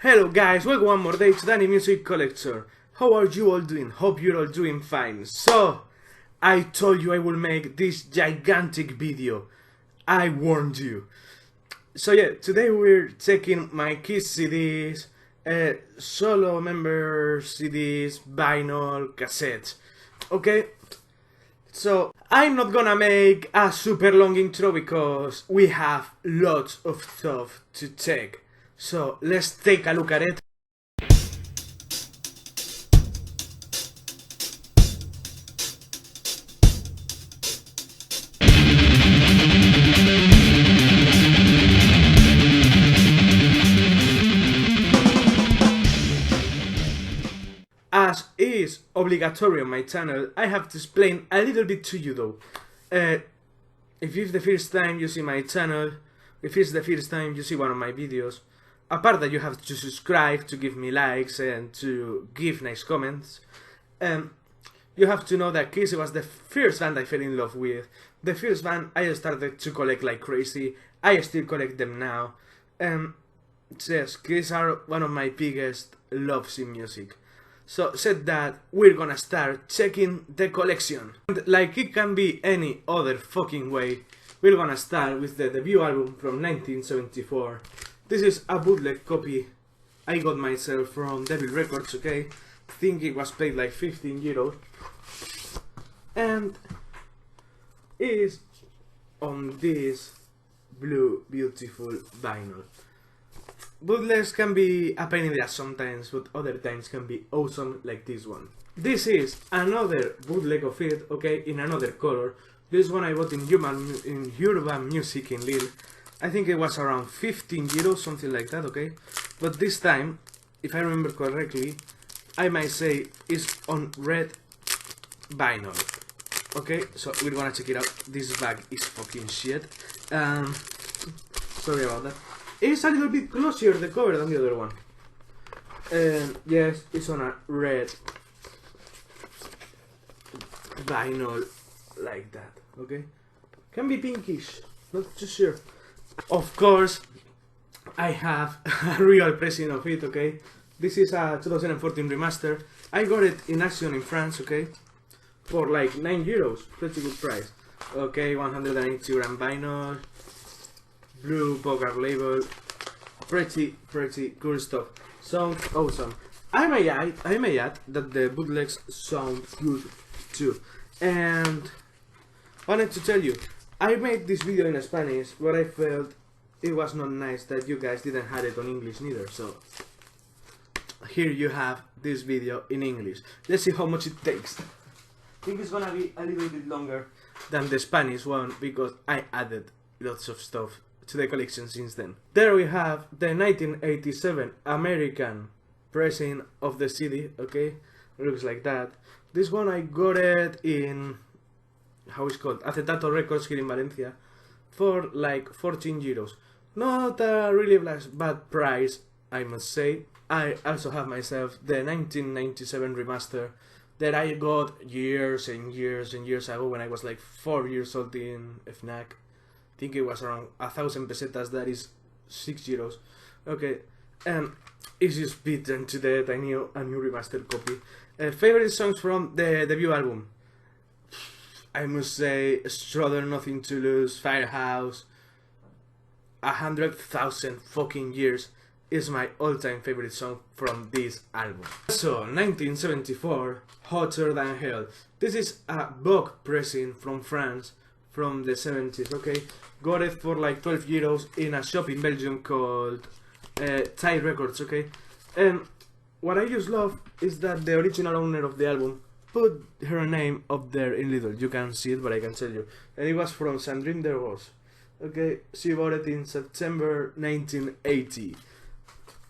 Hello guys, welcome one more day to Danny Music Collector. How are you all doing? Hope you're all doing fine. So, I told you I will make this gigantic video. I warned you. So yeah, today we're checking my Kiss CDs, solo member CDs, vinyl, cassette. Okay? So, I'm not gonna make a super long intro because we have lots of stuff to check. So, let's take a look at it. As is obligatory on my channel, I have to explain a little bit to you though. If it's the first time you see my channel, if it's the first time you see one of my videos, apart that you have to subscribe, to give me likes and to give nice comments, you have to know that Kiss was the first band I fell in love with, the first band I started to collect like crazy. I still collect them now. Yes, Kiss are one of my biggest loves in music. So said that, we're gonna start checking the collection. And like it can be any other fucking way, we're gonna start with the debut album from 1974. This is a bootleg copy I got myself from Devil Records, okay? I think it was paid like 15 euros. And is on this blue beautiful vinyl. Bootlegs can be a pain in the ass sometimes, but other times can be awesome like this one. This is another bootleg of it, okay, in another color. This one I bought in Urban Music in Lille. I think it was around 15 euros, something like that, okay? But this time, if I remember correctly, I might say it's on red vinyl. Okay, so we're gonna check it out. This bag is fucking shit. Sorry about that. It's a little bit glossier the cover than the other one. Yes, it's on a red vinyl like that, okay? Can be pinkish, not too sure. Of course, I have a real pressing of it, okay? This is a 2014 remaster. I got it in Action in France, okay? For like 9 euros, pretty good price. Okay, 180 gram vinyl, blue bogart label, pretty cool stuff. Sounds awesome. I may add that the bootlegs sound good too. And wanted to tell you, I made this video in Spanish, but I felt it was not nice that you guys didn't have it on English neither. So here you have this video in English. Let's see how much it takes. I think it's gonna be a little bit longer than the Spanish one because I added lots of stuff to the collection since then. There we have the 1987 American pressing of the CD, okay? Looks like that. This one I got it in, how it's called, Acetato Records here in Valencia, for like 14 euros. Not a really bad price, I must say. I also have myself the 1997 remaster that I got years and years and years ago when I was like 4 years old in FNAC. I think it was around 1,000 pesetas, that is 6 euros. Okay, and it's just beaten to death. I knew a new remastered copy. Favorite songs from the debut album? I must say, Strother, Nothing to Lose, Firehouse, 100,000 fucking years is my all-time favorite song from this album. So, 1974, Hotter Than Hell. This is a Vogue pressing from France from the 70s, okay? Got it for like 12 euros in a shop in Belgium called Thai Records, okay? And what I just love is that the original owner of the album put her name up there in little. You can't see it, but I can tell you. And it was from Sandrine Dervos. Okay, she bought it in September 1980.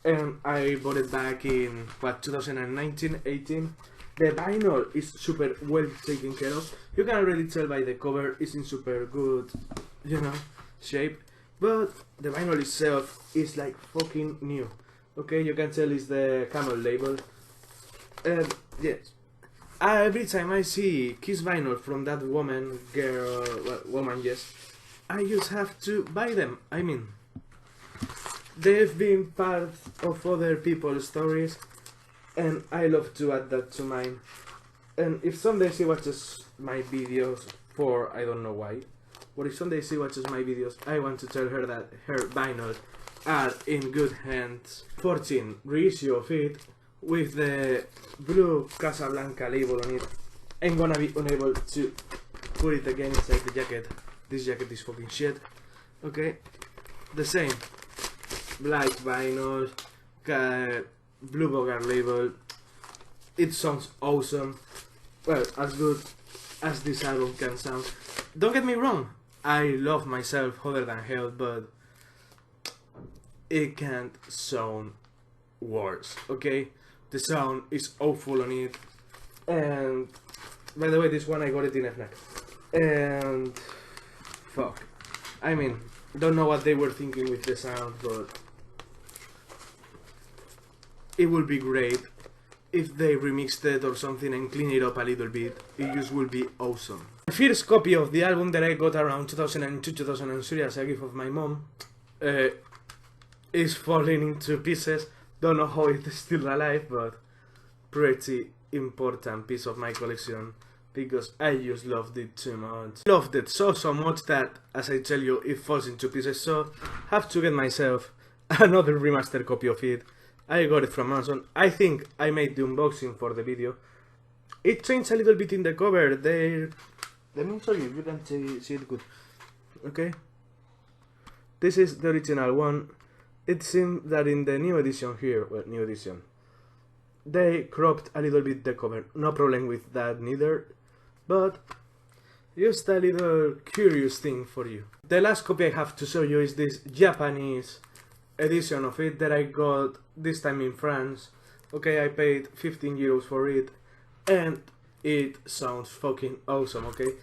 And I bought it back in, what, 2019, 18? The vinyl is super well taken care of. You can already tell by the cover, it's in super good, you know, shape. But the vinyl itself is like fucking new. Okay, you can tell it's the Camel label. And yes, every time I see Kiss vinyl from that woman, girl, well, woman, yes, I just have to buy them. I mean, they've been part of other people's stories, and I love to add that to mine. And if someday she watches my videos, for I don't know why, but if someday she watches my videos, I want to tell her that her vinyls are in good hands. 14 reissue of it with the blue Casablanca label on it. I'm gonna be unable to put it again inside the jacket. This jacket is fucking shit. Okay, the same black vinyl, blue Bogart label. It sounds awesome. Well, as good as this album can sound. Don't get me wrong, I love myself Hotter Than Hell, but it can't sound worse, okay? The sound is awful on it. And by the way, this one I got it in FNAC. And fuck, I mean, don't know what they were thinking with the sound, but it would be great if they remixed it or something and clean it up a little bit. It just would be awesome. The first copy of the album that I got around 2002-2003 as a gift of my mom is falling into pieces. Don't know how it is still alive, but pretty important piece of my collection because I just loved it too much. Loved it so much that, as I tell you, it falls into pieces, so have to get myself another remastered copy of it. I got it from Amazon. I think I made the unboxing for the video. It changed a little bit in the cover there. Let me show you, you can see it good. Okay, this is the original one. It seems that in the new edition here, well, new edition, they cropped a little bit the cover. No problem with that neither, but just a little curious thing for you. The last copy I have to show you is this Japanese edition of it that I got this time in France. Okay, I paid 15 euros for it, and it sounds fucking awesome. Okay,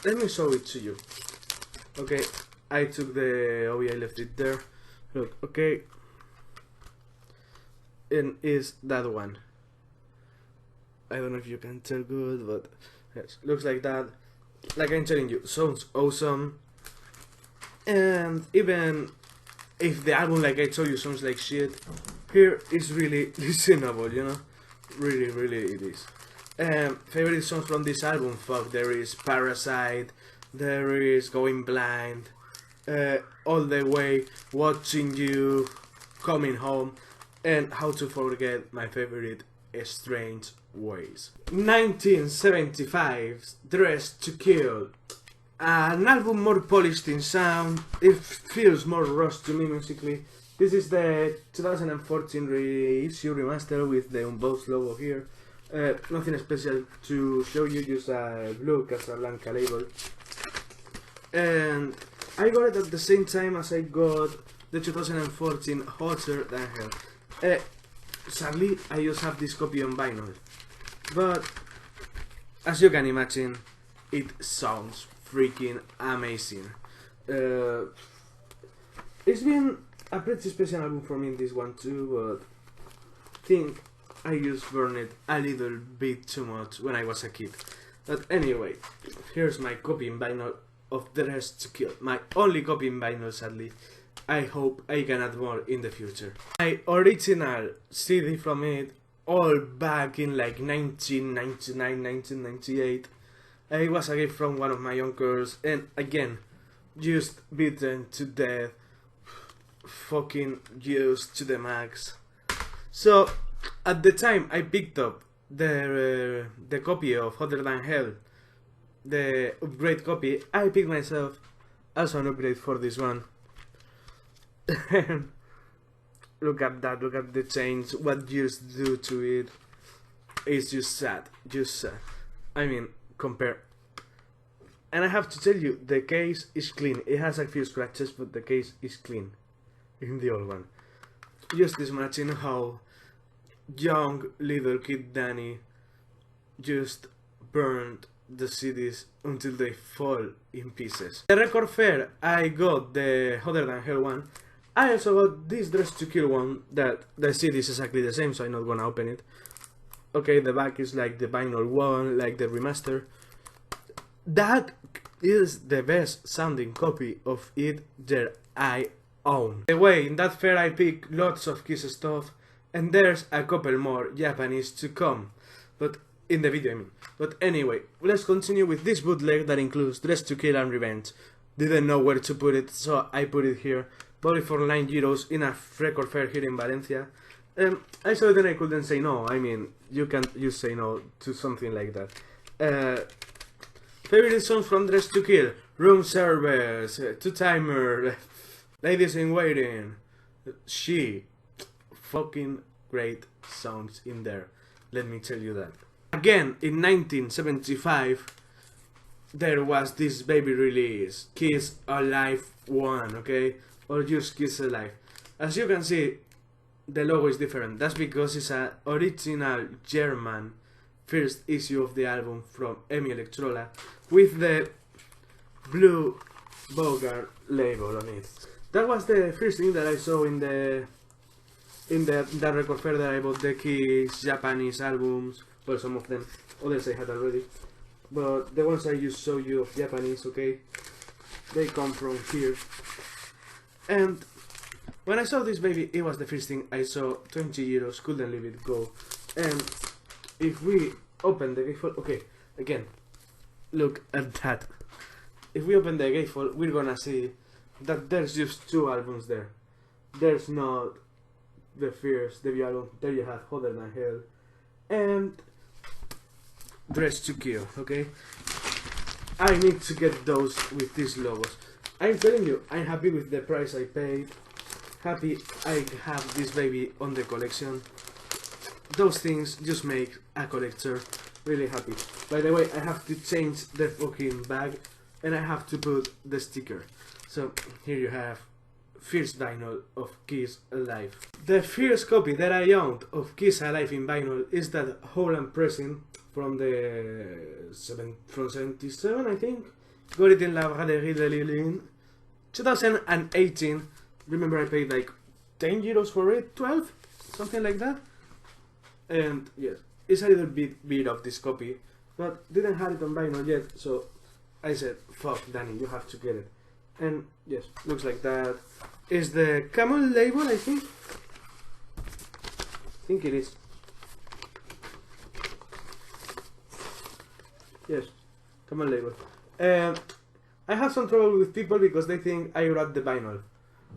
let me show it to you. Okay, I took the I left it there. Look, okay, and is that one. I don't know if you can tell good, but yes, looks like that. Like I'm telling you, sounds awesome. And even if the album, like I told you, sounds like shit, here is really listenable, you know? Really it is. Favorite songs from this album, fuck, there is Parasite, there is Going Blind, All the Way, Watching You, Coming Home, and how to forget my favorite, Strange Ways. 1975's Dressed to Kill. An album more polished in sound, it feels more rushed to me musically. This is the 2014 reissue remaster with the Unboxed logo here. Nothing special to show you, just a blue Casablanca label. And I got it at the same time as I got the 2014 Hotter Than Hell. Sadly, I just have this copy on vinyl, but as you can imagine, it sounds freaking amazing. It's been a pretty special album for me, this one too, but I think I just burned it a little bit too much when I was a kid. But anyway, here's my copy in vinyl of Dressed to Kill. My only copy in vinyl, sadly. I hope I can add more in the future. My original CD from it, all back in like 1999, 1998. It was a gift from one of my uncles, and again, just beaten to death, fucking used to the max. So, at the time I picked up the copy of Hotter Than Hell, the upgrade copy, I picked myself as an upgrade for this one. Look at that, look at the change, what just do to it. It's just sad, just sad. I mean, compare. And I have to tell you, the case is clean. It has a few scratches, but the case is clean in the old one. Just imagine how young little kid Danny just burned the CDs until they fall in pieces. The record fair, I got the Hotter Than Hell one. I also got this Dressed to Kill one, that the CD is exactly the same, so I'm not gonna open it. Okay, the back is like the vinyl one, like the remaster. That is the best sounding copy of it that I own. By the way, in that fair I picked lots of Kiss stuff, and there's a couple more Japanese to come, but in the video I mean. But anyway, let's continue with this bootleg that includes Dress to Kill and Revenge. Didn't know where to put it, so I put it here. Bought it for 9 euros in a record fair here in Valencia. I saw it and I couldn't say no. I mean, you say no to something like that. Favorite songs from Dress to Kill: Room Service, Two Timer, Ladies in Waiting. She, fucking great songs in there. Let me tell you that. Again, in 1975, there was this baby release, Kiss Alive 1, okay? Or just Kiss Alive. As you can see, the logo is different. That's because it's an original German first issue of the album from Emi Electrola with the blue Bogart label on it. That was the first thing that I saw in that record fair that I bought the Kiss Japanese albums. Well, some of them, others I had already. But the ones I just show you of Japanese, okay, they come from here. And when I saw this baby, it was the first thing I saw. 20 euros, couldn't leave it go. And if we open the gatefold, okay, again, look at that. If we open the gatefold, we're gonna see that there's just 2 albums there. There's not the first debut album. There you have Hotter Than Hell and Dress to Kill, okay? I need to get those with these logos. I'm telling you, I'm happy with the price I paid. Happy I have this baby on the collection. Those things just make a collector really happy. By the way, I have to change the fucking bag and I have to put the sticker. So here you have first vinyl of Kiss Alive. The first copy that I owned of Kiss Alive in vinyl is that Holland pressing from from 77, I think. Got it in La Braderie de Lille in 2018. Remember I paid like 10 euros for it, 12? Something like that. And yes, it's a little bit beat of this copy, but didn't have it on vinyl yet, so I said, fuck Danny, you have to get it. And yes, looks like that. Is the Camel label, I think? I think it is. Yes, Camel label. I have some trouble with people because they think I grab the vinyl,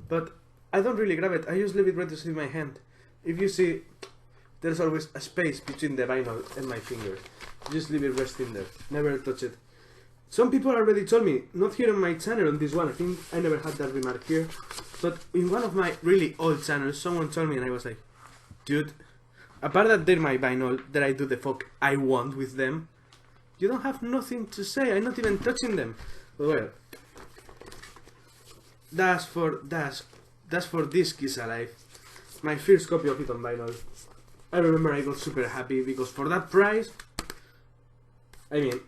but I don't really grab it. I just leave it right in my hand. If you see, there's always a space between the vinyl and my finger. Just leave it resting there. Never touch it. Some people already told me, not here on my channel on this one, I think I never had that remark here, but in one of my really old channels, someone told me and I was like, dude, apart that they're my vinyl, that I do the fuck I want with them, you don't have nothing to say, I'm not even touching them. But well, that's for this Kiss Alive, my first copy of it on vinyl. I remember I got super happy because for that price, I mean,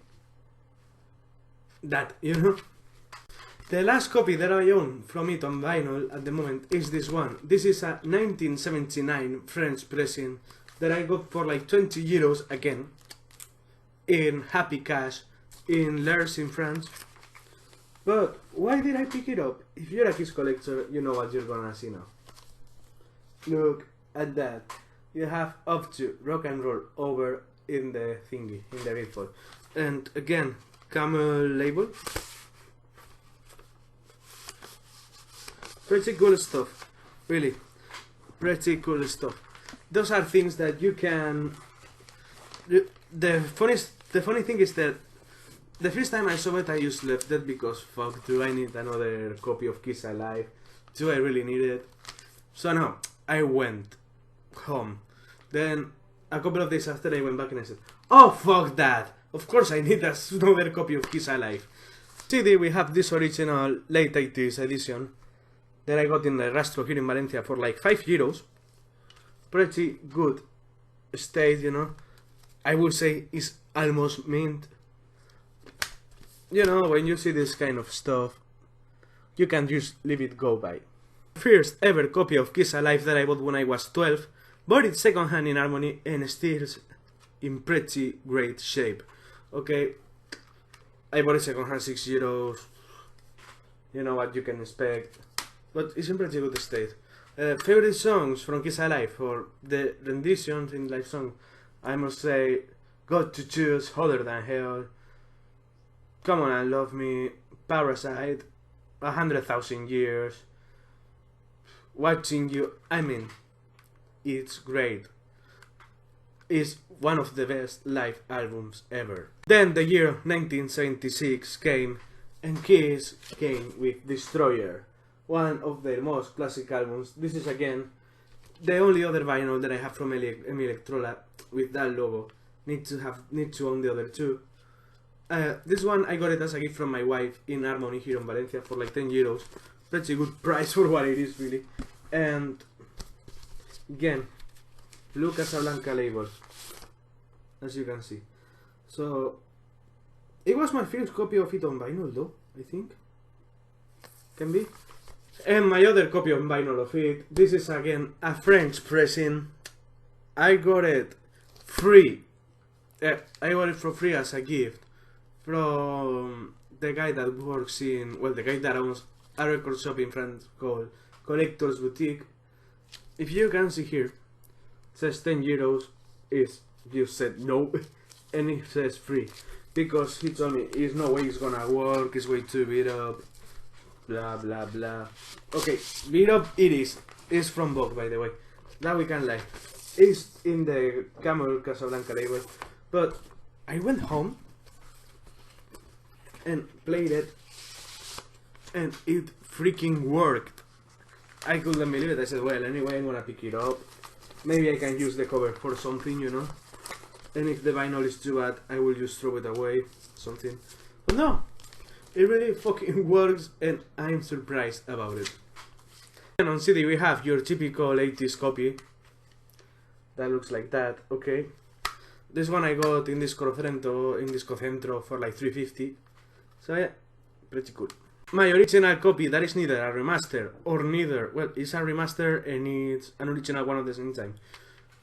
that, you know. The last copy that I own from it on vinyl at the moment is this one. This is a 1979 French pressing that I got for like 20 euros again in Happy Cash in Lers in France. But why did I pick it up? If you're a Kiss collector, you know what you're gonna see now. Look at that. You have up to Rock and Roll Over in the thingy, in the gatefold. And again, Camel label. Pretty cool stuff, really, pretty cool stuff. Those are things that you can. The funny thing is that the first time I saw it, I just left it because fuck, do I need another copy of Kiss Alive? Do I really need it? So no, I went home. Then a couple of days after, I went back and I said, "Oh fuck that! Of course I need another copy of Kiss Alive." CD, we have this original late 80s edition that I got in the Rastro here in Valencia for like 5 euros. Pretty good state, you know. I would say it's almost mint. You know, when you see this kind of stuff, you can just leave it go by. First ever copy of Kiss Alive that I bought when I was 12. Bought it second hand in Harmony and still in pretty great shape. Okay, I bought it second hand 6 euros. You know what you can expect. but it's in pretty good state. Favorite songs from Kiss Alive, or the renditions in live song, I must say, Got to Choose, Hotter Than Hell, Come On and Love Me, Parasite, 100,000 Years, Watching You. I mean, it's great. It's one of the best live albums ever. Then the year 1976 came, and Kiss came with Destroyer, one of their most classic albums. This is again the only other vinyl that I have from Emi Electrola with that logo. Need to own the other two. This one I got it as a gift from my wife in Harmony here in Valencia for like 10 euros. Pretty good price for what it is, really. And again, blue Casablanca label, as you can see. So it was my first copy of it on vinyl, though, I think. Can be. And my other copy on vinyl of it, this is again a French pressing. I got it free. I got it for free as a gift from the guy that works in, well, the guy that owns a record shop in France called Collector's Boutique. If you can see here, it says 10 euros, is you said no, and it says free, because he told me there's no way it's gonna work, it's way too beat up, blah blah blah. Okay, beat up it is. It's from Vogue, by the way, that we can lie. It's in the Camel Casablanca label, but I went home and played it, and it freaking worked. I couldn't believe it. I said, well, anyway, I'm gonna pick it up. Maybe I can use the cover for something, you know. And if the vinyl is too bad, I will just throw it away, something. But no, it really fucking works, and I'm surprised about it. And on CD we have your typical 80s copy. That looks like that, okay. This one I got in Disco Centro for like 350. So yeah, pretty cool. My original copy, that is neither a remaster or neither, well, it's a remaster and it's an original one at the same time.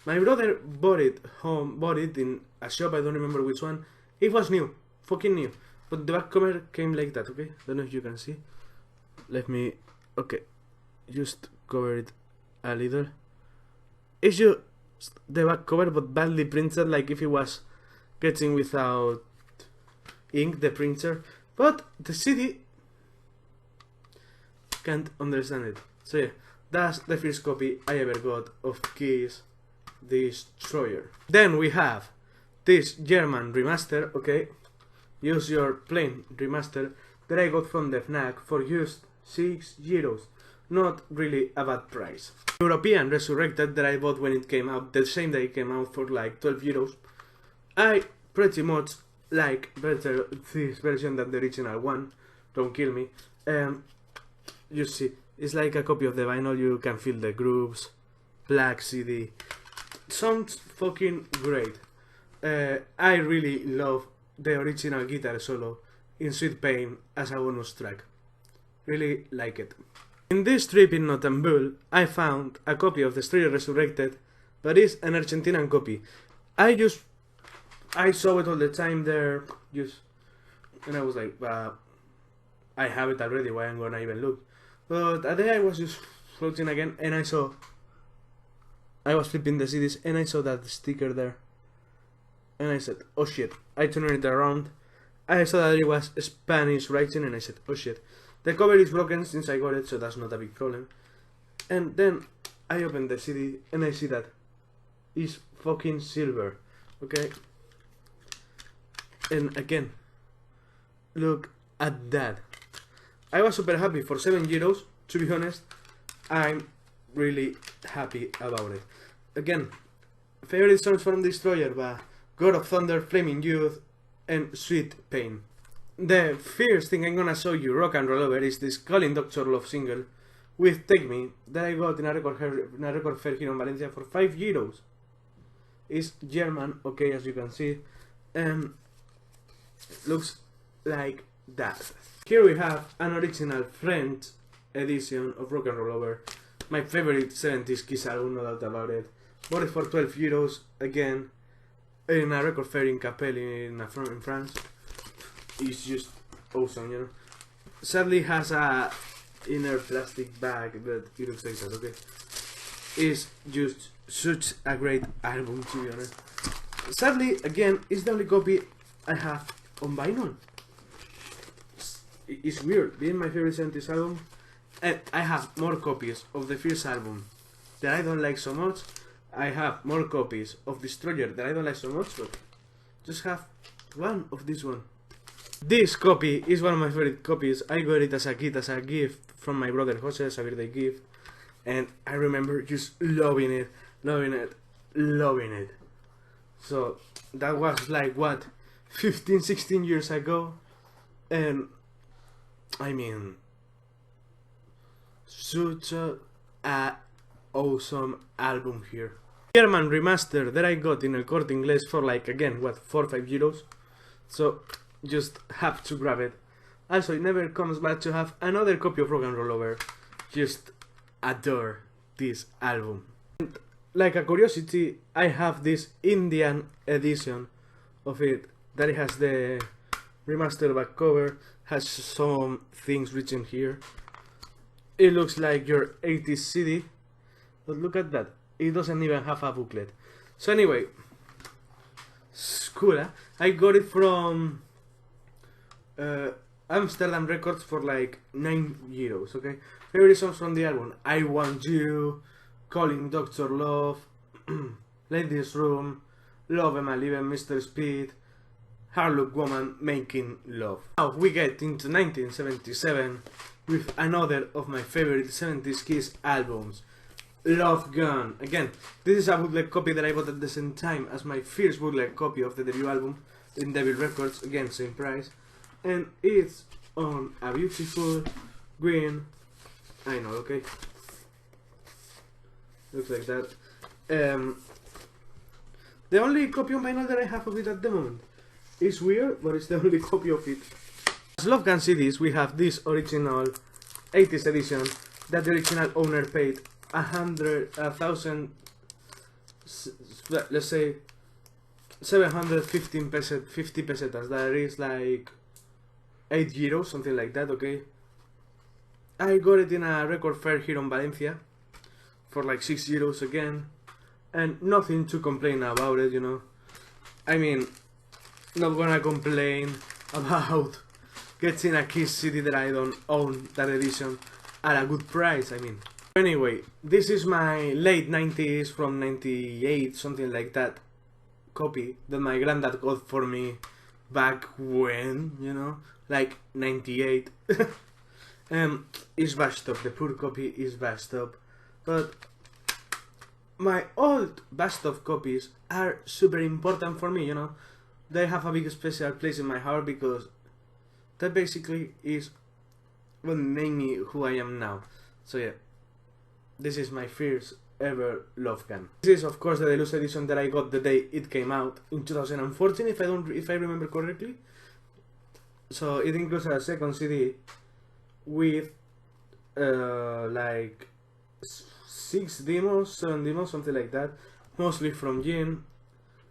My brother bought it in a shop, I don't remember which one. It was new, fucking new. But the back cover came like that, okay? Don't know if you can see. Let me, okay, just cover it a little. It's just the back cover, but badly printed, like if it was getting without ink, the printer. But the CD can't understand it. So yeah, that's the first copy I ever got of Kiss Destroyer. Then we have this German remaster, okay? Use Your plain remaster that I got from the FNAC for just 6 euros. Not really a bad price. European Resurrected that I bought when it came out, the same day it came out, for like 12 euros. I pretty much like better this version than the original one. Don't kill me. You see, it's like a copy of the vinyl, you can feel the grooves. Black CD. Sounds fucking great. I really love the original guitar solo in Sweet Pain as a bonus track. Really like it. In this trip in Notambul, I found a copy of Destroyer Resurrected, but it's an Argentinian copy. I saw it all the time there, and I was like, I have it already, why I'm gonna even look? But a day I was just floating again, and I was flipping the CDs, and I saw that sticker there. And I said, oh shit. I turned it around. I saw that it was Spanish writing, and I said, oh shit. The cover is broken since I got it, so that's not a big problem. And then I opened the CD, and I see that it's fucking silver. Okay? And again, look at that. I was super happy for 7 euros, to be honest. I'm really happy about it. Again, favorite songs from Destroyer, but God of Thunder, Flaming Youth, and Sweet Pain. The first thing I'm gonna show you, Rock and Roll Over, is this Calling Dr. Love single with Take Me that I got in a record fair here in Valencia for 5 euros. It's German, okay, as you can see, and looks like that. Here we have an original French edition of Rock and Roll Over, my favorite 70s Kiss album, no doubt about it. Bought it for 12 euros, again, in a record fair in Capelle in France. It's just awesome, you know. Sadly has a inner plastic bag that it looks like that, okay? Is just such a great album, to be honest. Sadly, again, it's the only copy I have on vinyl. It's weird, being my favorite 70s album, and I have more copies of the first album that I don't like so much. I have more copies of Destroyer that I don't like so much, but just have one of this one. This copy is one of my favorite copies. I got it as a kid, as a gift from my brother Jose, as a birthday gift, and I remember just loving it. So that was like what, 15, 16 years ago, and I mean, such a awesome album here. German remaster that I got in El Corte Inglés for like, again, what, 4 or 5 euros. So just have to grab it. Also, it never comes bad to have another copy of Rock and Roll Over. Just adore this album. And like a curiosity, I have this Indian edition of it that it has the remastered back cover, has some things written here. It looks like your 80s CD, but look at that, it doesn't even have a booklet. So anyway, it's cool, eh? I got it from Amsterdam Records for like 9 euros, okay? Favorite songs from the album: I Want You, Calling Dr. Love, Ladies Room, Love Emma Lieben, Mr. Speed, Hard Luck Woman, Making Love. Now we get into 1977 with another of my favorite 70s Kiss albums, Love Gun. Again, this is a bootleg copy that I bought at the same time as my first bootleg copy of the debut album in Devil Records, again same price, and it's on a beautiful green, I know, okay, looks like that. The only copy on vinyl that I have of it at the moment. It's weird, but it's the only copy of it. As Love Gun CDs, we have this original 80s edition that the original owner paid 1,000, let's say 750 pesetas, that is like 8 euros, something like that, okay? I got it in a record fair here in Valencia for like 6 euros again, and nothing to complain about it, you know. I mean, not gonna complain about getting a Kiss CD that I don't own that edition at a good price, I mean. Anyway, this is my late 90s, from 98, something like that, copy that my granddad got for me back when, you know, like 98. It's bashed up, the poor copy is bashed up, but my old bashed up copies are super important for me, you know. They have a big special place in my heart because that basically is what made me who I am now. So yeah, this is my first ever Love Gun. This is of course the deluxe edition that I got the day it came out in 2014, if I remember correctly. So it includes a second CD with like 6 demos, 7 demos, something like that, mostly from Jin,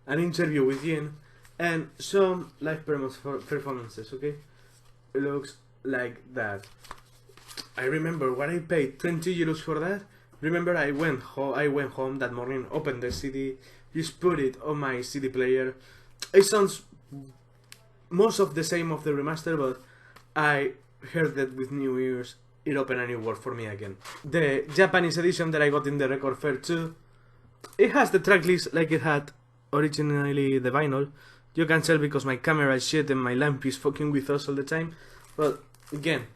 an interview with Jin, and some live performances, okay? It looks like that. I remember what I paid, 20 euros for that. Remember I went home that morning, opened the CD, just put it on my CD player. It sounds most of the same of the remaster, but I heard that with new ears, it opened a new world for me again. The Japanese edition that I got in the record fair too, it has the track list like it had originally the vinyl. You can tell because my camera is shit and my lamp is fucking with us all the time. But again,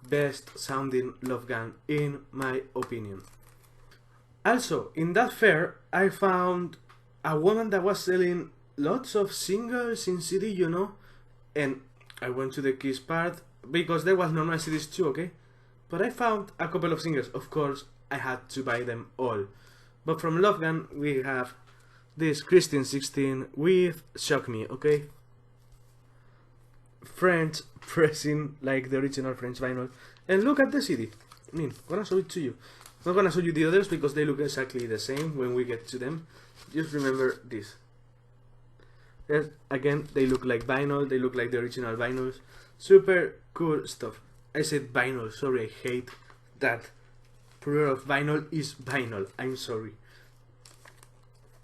best sounding Love Gun in my opinion. Also, in that fair, I found a woman that was selling lots of singles in CD, you know. And I went to the Kiss part because there was normal CDs too, okay? But I found a couple of singles. Of course, I had to buy them all. But from Love Gun, we have this Christine 16 with Shock Me, okay? French pressing like the original French vinyl. And look at the CD. I mean, I'm gonna show it to you. I'm not gonna show you the others because they look exactly the same when we get to them. Just remember this. Yes, again, they look like vinyl, they look like the original vinyls. Super cool stuff. I said vinyl, sorry, I hate that. Plural of vinyl is vinyl, I'm sorry.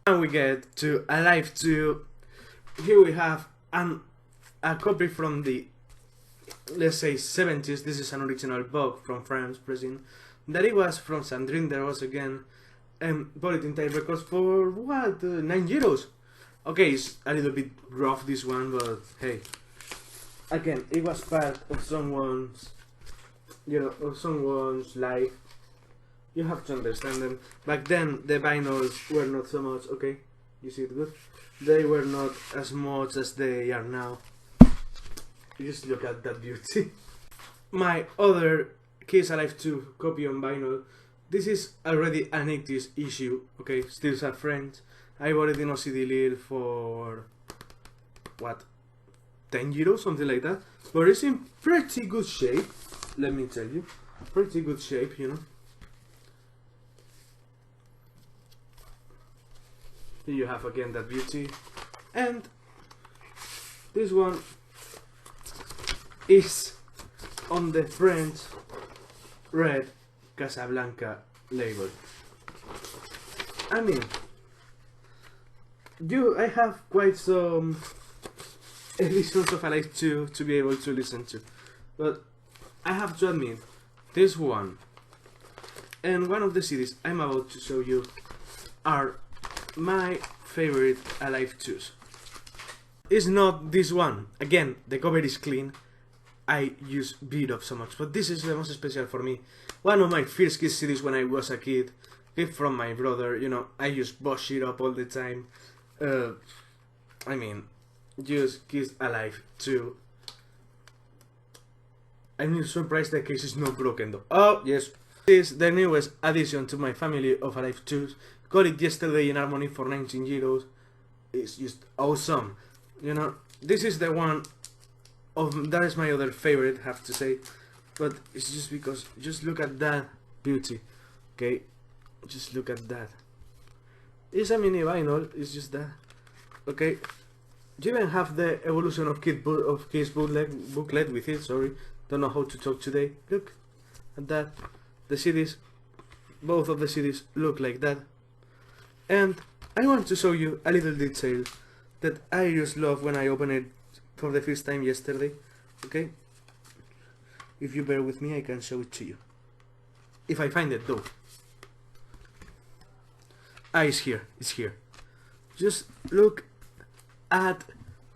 Now we get to Alive 2. Here we have a copy from the, let's say, 70s. This is an original book from France pressing. That it was from Sandrine. There was again bought it in Type Records for what? €9. Okay, it's a little bit rough this one, but hey. Again, it was part of someone's, of someone's life. You have to understand them. Back then, the vinyls were not so much, okay? You see it good? They were not as much as they are now. Just look at that beauty. My other Kiss Alive 2 copy on vinyl. This is already an 80s issue, okay? Still Sad Friends. I bought it in OCD Lil for, what, €10, something like that. But it's in pretty good shape, let me tell you. Pretty good shape, you know. Here you have again that beauty. And this one is on the French red Casablanca label. I mean, I have quite some editions of Alive 2 to be able to listen to, but I have to admit, this one and one of the CDs I'm about to show you are my favorite Alive 2s. It's not this one. Again, the cover is clean. I use beat up so much, but this is the most special for me. One of my first Kiss CDs when I was a kid, gift from my brother. You know, I use Bosch it up all the time. I mean, just Kiss Alive 2. I'm surprised the case is not broken though. Oh yes, this is the newest addition to my family of Alive 2s. Got it yesterday in Harmony for €19. It's just awesome. You know, this is the one of, that is my other favorite, have to say. But it's just because, just look at that beauty. Okay, just look at that. It's a mini vinyl, it's just that. Okay, you even have the evolution of Kiss booklet with it, sorry. Don't know how to talk today. Look at that. The CDs, both of the CDs look like that. And I want to show you a little detail that I just love when I opened it for the first time yesterday. Okay? If you bear with me, I can show it to you. If I find it though. Ah, it's here. It's here. Just look at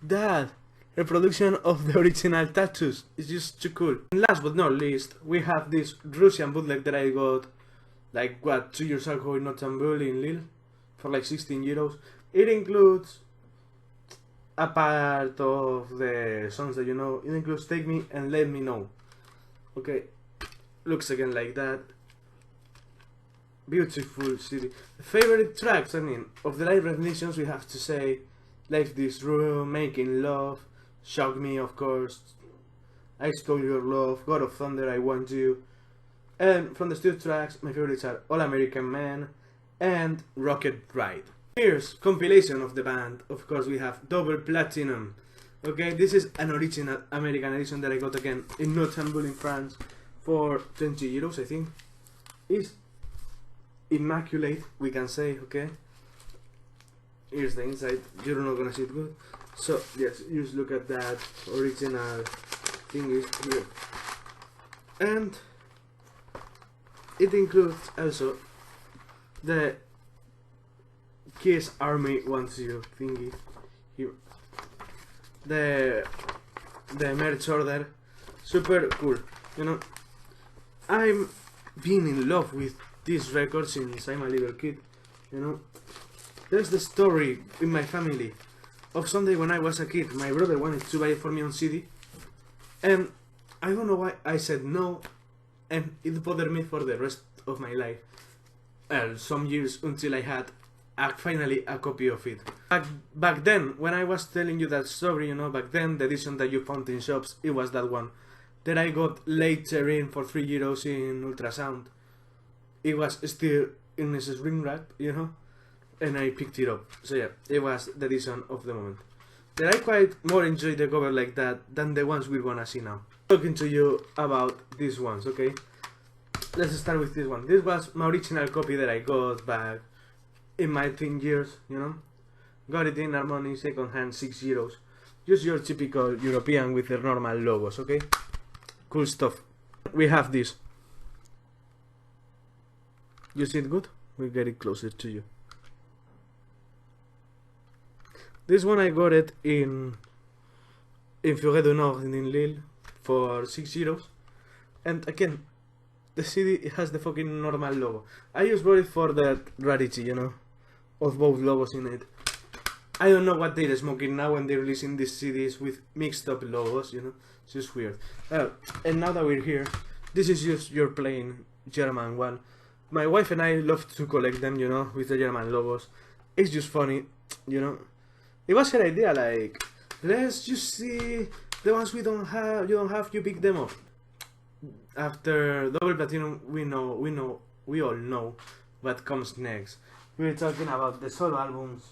that reproduction of the original tattoos. It's just too cool. And last but not least, we have this Russian bootleg that I got like what, 2 years ago in Istanbul in Lille for like €16. It includes a part of the songs that you know. It includes Take Me and Let Me Know. Okay, looks again like that. Beautiful CD. Favorite tracks, I mean, of the live renditions we have to say Like This Room, Making Love, Shock Me of course, I Stole Your Love, God of Thunder, I Want You. And from the studio tracks, my favorites are All American Man and Rocket Ride. Here's compilation of the band. Of course we have Double Platinum. Okay, this is an original American edition that I got again in Nottingham in France for €20 I think. It's immaculate, we can say, okay? Here's the inside, you're not gonna see it good. So yes, you just look at that original thingy here. And it includes also the Kiss Army Wants You thingy here. The merch order, super cool. You know, I'm being in love with these records since I'm a little kid. You know, there's the story in my family of someday when I was a kid, my brother wanted to buy it for me on CD, and I don't know why I said no, and it bothered me for the rest of my life. Some years until I had finally a copy of it. Back then, when I was telling you that story, you know, back then the edition that you found in shops, it was that one that I got later in for €3 in Ultrasound. It was still in its ring rack, you know, and I picked it up. So yeah, it was the edition of the moment. That I quite more enjoy the cover like that than the ones we're gonna see now. talking to you about these ones, okay? Let's start with this one. This was my original copy that I got back in my teen years, you know. Got it in Harmony, second hand, €6. Just your typical European with the normal logos, okay? Cool stuff. We have this. You see it good? We'll get it closer to you. This one I got it in Forêt du Nord in Lille for €6. And again, the CD, it has the fucking normal logo. I just bought it for that rarity, you know, of both logos in it. I don't know what they're smoking now when they're releasing these CDs with mixed up logos, you know. It's just weird. And now that we're here, this is just your plain German one. My wife and I love to collect them, you know, with the German logos. It's just funny, you know. It was her idea, like, let's just see the ones you don't have, you pick them up. After Double Platinum, we all know what comes next. We're talking about the solo albums.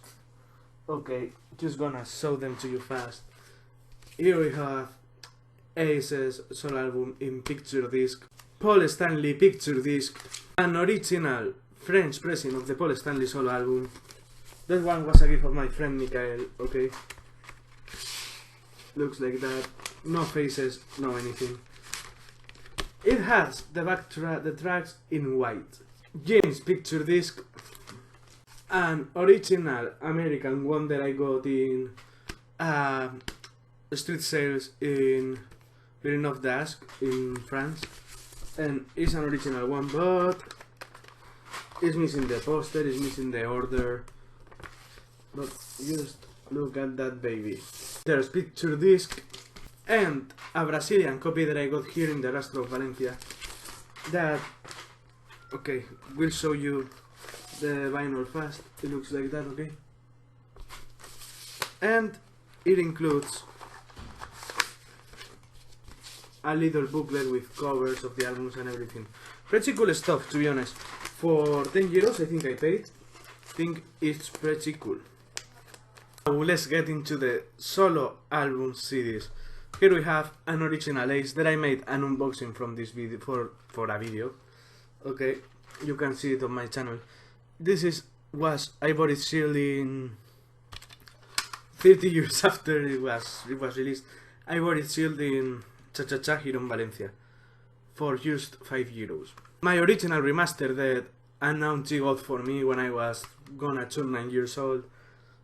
Okay, just gonna show them to you fast. Here we have Ace's solo album in picture disc, Paul Stanley picture disc, an original French pressing of the Paul Stanley solo album. That one was a gift of my friend Michael, okay? Looks like that. No faces, no anything. It has the tracks in white. James picture disc. An original American one that I got in street sales in Villeneuve d'Ascq in France. And it's an original one, but it's missing the poster, it's missing the order. But just look at that baby. There's picture disc and a Brazilian copy that I got here in the Rastro of Valencia. That, okay, we'll show you the vinyl fast. It looks like that, okay? And it includes a little booklet with covers of the albums and everything. Pretty cool stuff, to be honest. For €10 I think I paid. I think it's pretty cool. Now let's get into the solo album CDs. Here we have an original Ace that I made an unboxing from this video for a video. Okay, you can see it on my channel. This I bought it sealed in 30 years after it was released. I bought it sealed in Cha here in Valencia for just €5. My original remaster that an auntie got for me when I was gonna turn 9 years old.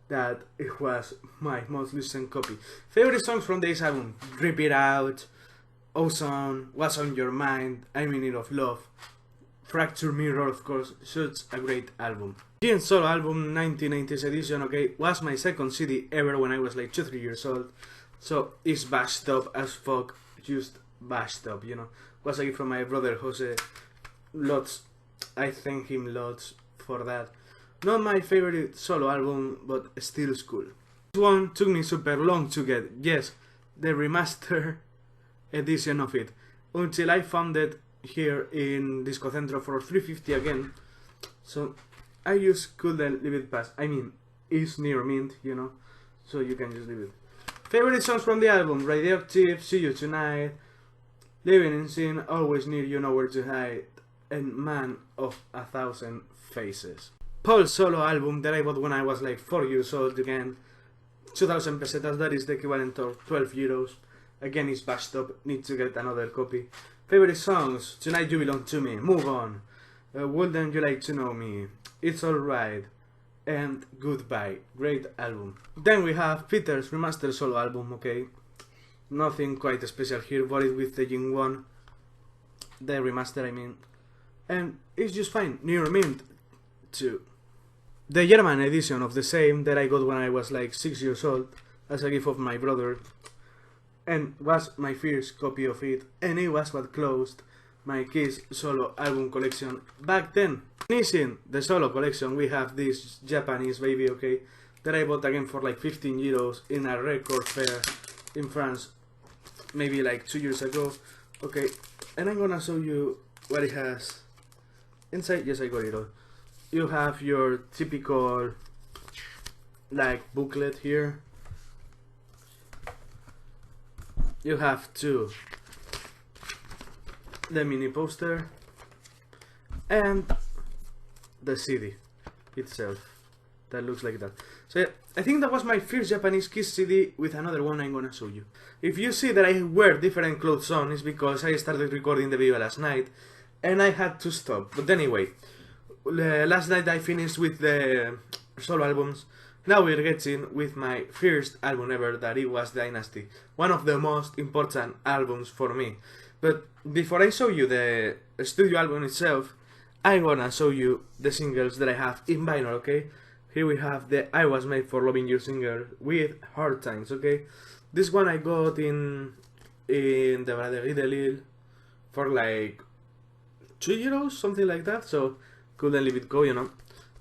That it was my most listened copy. Favorite songs from this album: Rip It Out, Ozone, What's on Your Mind, I'm in Need of Love, Fracture Mirror, of course. Such a great album. Jean's solo album 1990s edition, okay, was my second CD ever when I was like 2-3 years old. So it's bashed up as fuck, just bashed up, you know. Was a gift from my brother Jose. Lots, I thank him lots for that. Not my favorite solo album, but still cool. This one took me super long to get, yes, the remaster edition of it, until I found it here in Disco Centro for $3.50 again. So I just couldn't leave it past. I mean, it's near mint, you know, so you can just leave it. Favorite songs from the album: Radioactive, See You Tonight, Living in Sin, Always Near You, Nowhere to Hide, and Man of a Thousand Faces. Paul's solo album that I bought when I was like 4 years old again. 2,000 pesetas, that is the equivalent of €12. Again, it's bashed up, need to get another copy. Favorite songs: Tonight You Belong to Me, Move On, Wouldn't You Like to Know Me, It's Alright, and Goodbye. Great album. Then we have Peter's remastered solo album, okay. Nothing quite special here, bought it with the Jing one. The remaster, I mean. And it's just fine, near mint too. The German edition of the same that I got when I was like 6 years old as a gift of my brother, and was my first copy of it, and it was what closed my Kiss solo album collection back then. Finishing the solo collection, we have this Japanese baby, okay, that I bought again for like €15 in a record fair in France, maybe like 2 years ago, okay, and I'm gonna show you what it has inside. Yes, I got it all. You have your typical like booklet here. You have two the mini poster, and the CD itself. That looks like that. So yeah, I think that was my first Japanese Kiss CD with another one I'm gonna show you. If you see that I wear different clothes on, it's because I started recording the video last night and I had to stop. But anyway, last night I finished with the solo albums. Now we're getting with my first album ever, that it was Dynasty. One of the most important albums for me. But before I show you the studio album itself, I'm gonna show you the singles that I have in vinyl, okay? Here we have the I Was Made For Loving You single with Hard Times, okay? This one I got in the Braderie de Lille for like €2, something like that, so couldn't leave it go, you know.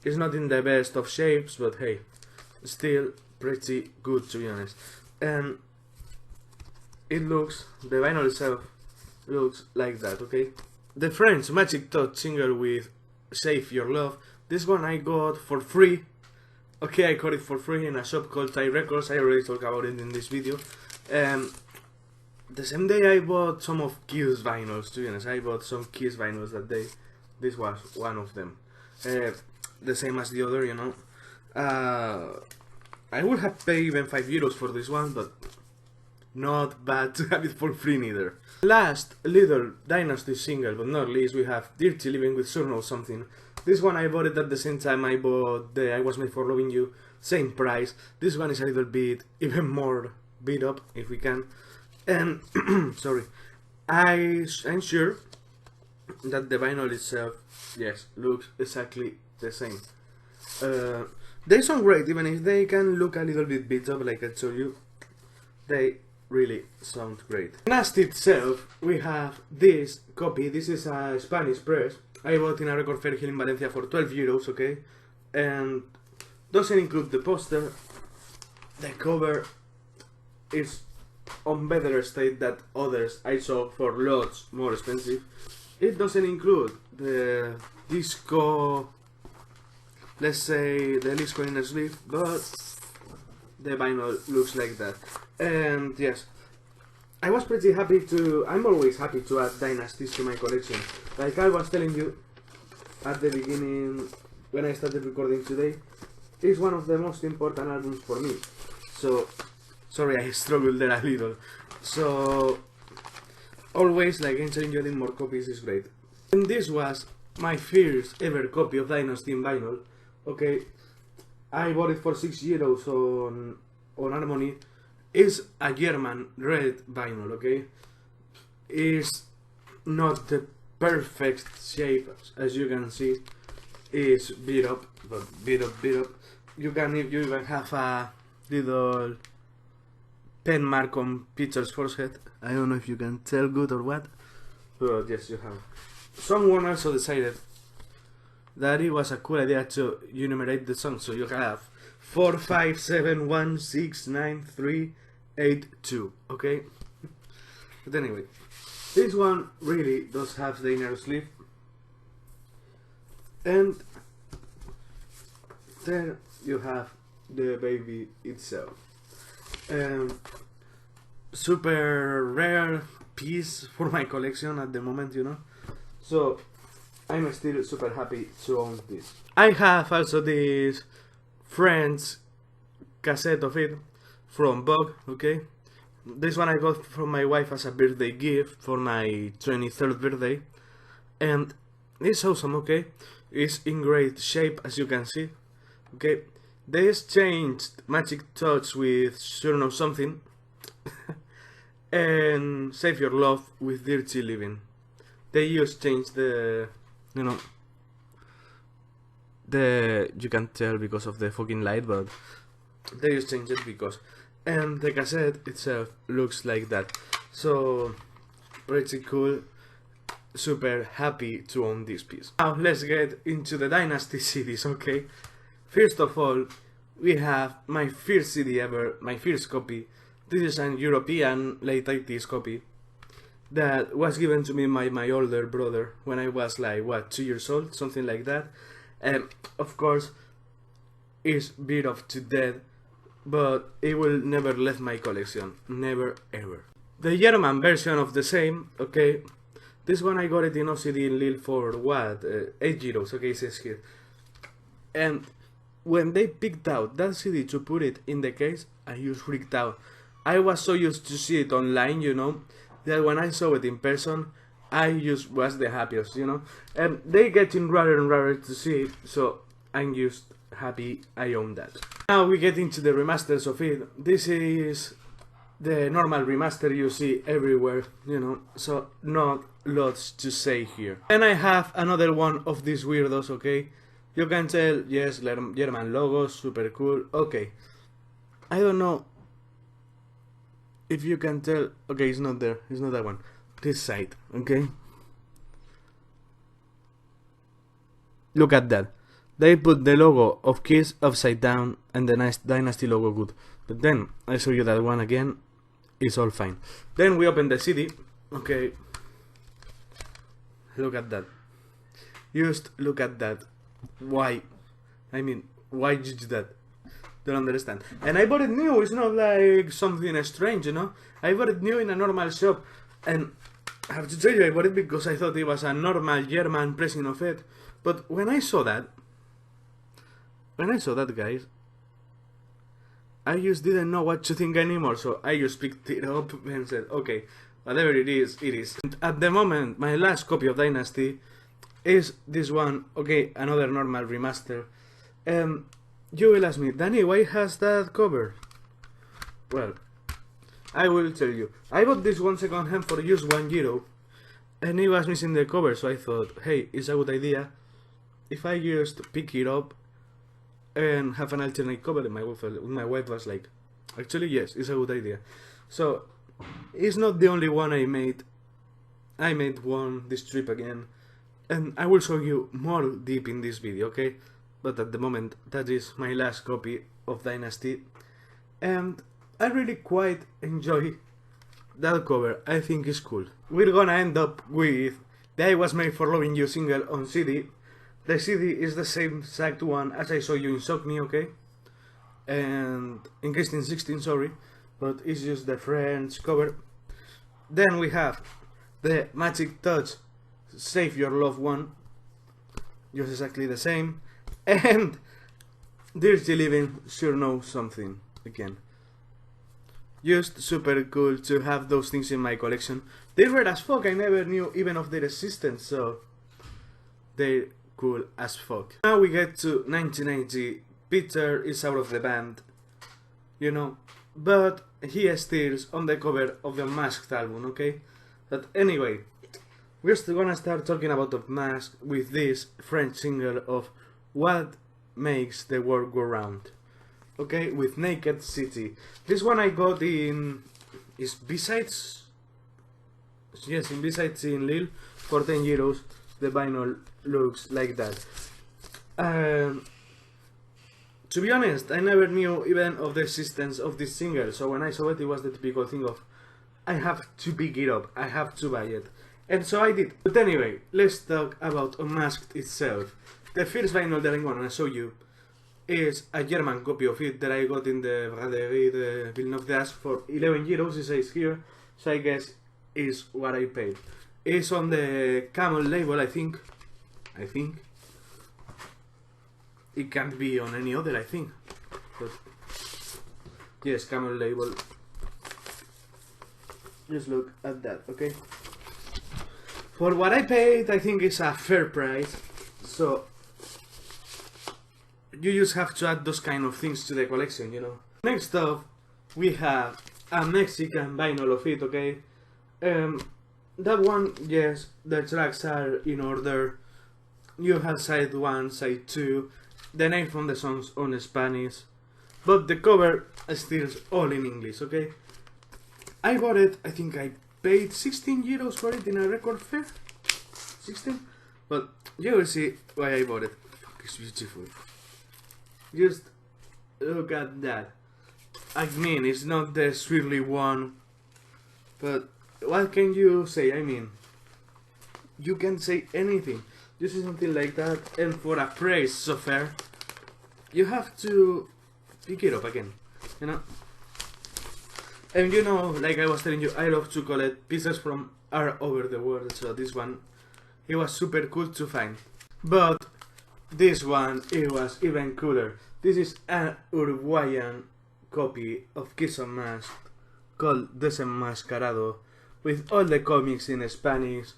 It's not in the best of shapes, but hey, still pretty good, to be honest. And it looks, the vinyl itself looks like that, okay? The French Magic Touch single with Save Your Love, this one I got for free. Okay, I got it for free in a shop called Thai Records. I already talked about it in this video. The same day I bought some of Kiss vinyls, to be honest. I bought some Kiss vinyls that day. This was one of them. The same as the other, you know. I would have paid even €5 for this one, but not bad to have it for free neither. Last little Dynasty single, but not least, we have Dirty Living with Sure Know Something. This one I bought it at the same time I bought the I Was Made For Loving You, same price. This one is a little bit even more beat up, if we can. And sorry, I'm sure that the vinyl itself, yes, looks exactly the same. They sound great, even if they can look a little bit beat up, like I told you. They really sound great. Nasty itself, we have this copy. This is a Spanish press. I bought in a record fair here in Valencia for €12, okay? And doesn't include the poster. The cover is on better state than others I saw for lots more expensive. It doesn't include the disco, let's say the disco inner sleeve, but the vinyl looks like that. And yes, I was pretty happy to, I'm always happy to add Dynasties to my collection. Like I was telling you at the beginning when I started recording today, it's one of the most important albums for me. So, sorry I struggled there a little. So, always like ensuring getting more copies is great. And this was my first ever copy of Dynasty in vinyl. Okay, I bought it for €6 on Harmony. It's a German red vinyl, okay? It's not the perfect shape, as you can see. It's beat up, but beat up. You even have a little pen mark on Peter's forehead. I don't know if you can tell good or what, but yes, you have. Someone also decided that it was a cool idea to enumerate the songs, so you have 4, 5, 7, 1, 6, 9, 3, 8, 2, okay? But anyway, this one really does have the inner sleeve, and there you have the baby itself. Super rare piece for my collection at the moment, you know, so I'm still super happy to own this. I have also this French cassette of it from Vogue, okay? This one I got from my wife as a birthday gift for my 23rd birthday, and it's awesome, okay? It's in great shape, as you can see, okay? They exchanged Magic Touch with Sure Know Something and Save Your Love with Dirty Living. They just changed the, you know, you can't tell because of the fucking light, but they just changed it because, and the cassette itself looks like that. So pretty cool, super happy to own this piece. Now let's get into the Dynasty CDs, okay? First of all, we have my first CD ever, my first copy. This is an European late 80s copy that was given to me by my older brother when I was like, what, 2 years old, something like that. And of course, it's beat up to death, but it will never leave my collection, never ever. The German version of the same, okay, This one I got it in OCD in Lille for what? 8 euros, okay, it says here. And when they picked out that CD to put it in the case, I just freaked out. I was so used to see it online, you know, that when I saw it in person, I just was the happiest, you know. And they getting rarer and rarer to see it, so I'm just happy I own that. Now we get into the remasters of it. This is the normal remaster you see everywhere, you know, so not lots to say here. And I have another one of these weirdos, okay? You can tell, yes, German logo, super cool, okay. I don't know if you can tell, okay, it's not there, it's not that one. This side, okay? Look at that. They put the logo of Kiss upside down and the nice Dynasty logo good. But then, I show you that one again, it's all fine. Then we open the CD, okay? Look at that. Just look at that. Why? I mean, why did you do that? Don't understand. And I bought it new, it's not like something strange, you know? I bought it new in a normal shop. And I have to tell you, I bought it because I thought it was a normal German pressing of it. But when I saw that, guys, I just didn't know what to think anymore. So I just picked it up and said, okay, whatever it is, it is. And at the moment, my last copy of Dynasty is this one, okay, another normal remaster. You will ask me, Danny, why has that cover? Well, I will tell you. I bought this one second hand for just €1, and it was missing the cover, so I thought, hey, it's a good idea if I just pick it up and have an alternate cover. And my wife was like, actually, yes, it's a good idea. So, it's not the only one I made. I made one this trip again, and I will show you more deep in this video, okay? But at the moment, that is my last copy of Dynasty, and I really quite enjoy that cover. I think it's cool. We're gonna end up with the I Was Made for Loving You single on CD. The CD is the same exact one as I saw you in Shock Me, okay? And in Christine 16, sorry, but it's just the French cover. Then we have the Magic Touch Save Your Loved One, just exactly the same. And Dirty Living Sure Knows Something again. Just super cool to have those things in my collection. They're rare as fuck, I never knew even of their existence, so they're cool as fuck. Now we get to 1990. Peter is out of the band, you know, but he is still on the cover of the Unmasked album, okay? But anyway, we're still gonna start talking about the Unmasked with this French single of What Makes the World Go Round, okay, with Naked City. This one I got in, is B-Sides, yes, in B-Sides in Lille for €10. The vinyl looks like that. To be honest, I never knew even of the existence of this single, so when I saw it, it was the typical thing of, I have to pick it up, I have to buy it. And so I did. But anyway, let's talk about Unmasked itself. The first vinyl that I'm gonna show you is a German copy of it that I got in the Braderie de Villeneuve d'Ascq for €11, it says here, so I guess is what I paid. It's on the Camel label, I think. It can't be on any other, I think. But yes, Camel label. Just look at that, okay? For what I paid, I think it's a fair price. So you just have to add those kind of things to the collection, you know. Next up, we have a Mexican vinyl of it, okay? That one, yes, the tracks are in order. You have side 1, side 2, the name from the songs on Spanish, but the cover is still all in English, okay? I bought it, I think I paid €16 for it in a record fair. 16? But you will see why I bought it. Fuck, it's beautiful. Just look at that. I mean, it's not the Swirly one, but what can you say? I mean, you can say anything. You see something like that, and for a price so fair, you have to pick it up again, you know. And you know, like I was telling you, I love to collect pieces from all over the world, so this one, it was super cool to find. But this one, it was even cooler. This is an Uruguayan copy of Kiss on Mask called Desenmascarado, with all the comics in Spanish.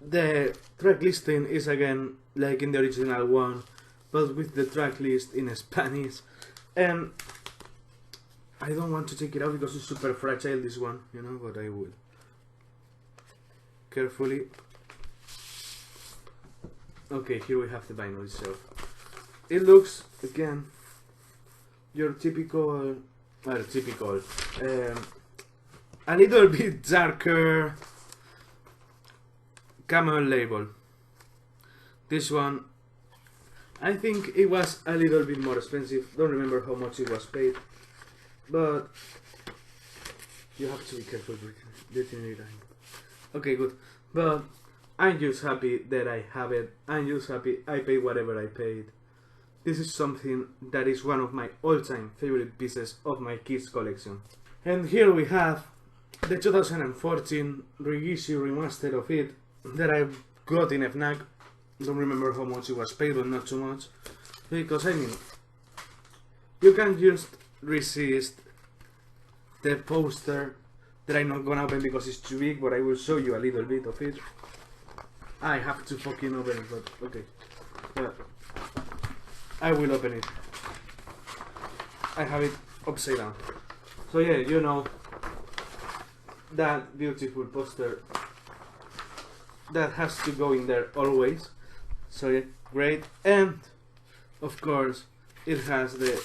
The track listing is again like in the original one, but with the track list in Spanish. And I don't want to take it out because it's super fragile, this one, you know, but I will. Carefully. Okay, here we have the vinyl itself. It looks, again, your typical, a little bit darker camel label. This one, I think it was a little bit more expensive. Don't remember how much it was paid, but you have to be careful with letting it in. Okay, good. But I'm just happy that I have it. I'm just happy I paid whatever I paid. This is something that is one of my all-time favorite pieces of my Kiss collection. And here we have the 2014 reissue remaster of it that I got in FNAC. Don't remember how much it was paid, but not too much. Because I mean, you can just resist the poster that I'm not gonna open because it's too big, but I will show you a little bit of it. I have to fucking open it, but okay. Yeah. I will open it. I have it upside down. So yeah, you know, that beautiful poster that has to go in there always. So yeah, great. And of course it has the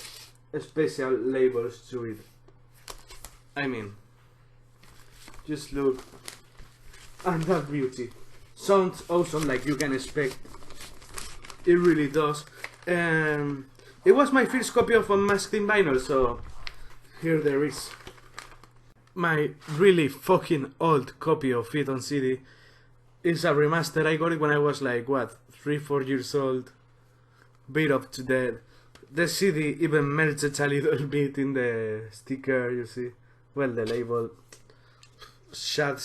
special labels to it. I mean, just look at that beauty. Sounds awesome, like you can expect. It really does. It was my first copy of Unmasked in vinyl, so here there is my really fucking old copy of it on CD. It's a remaster. I got it when I was like, what, 3-4 years old. Beat up to death. The CD even melted a little bit in the sticker, you see. Well, the label. Sad.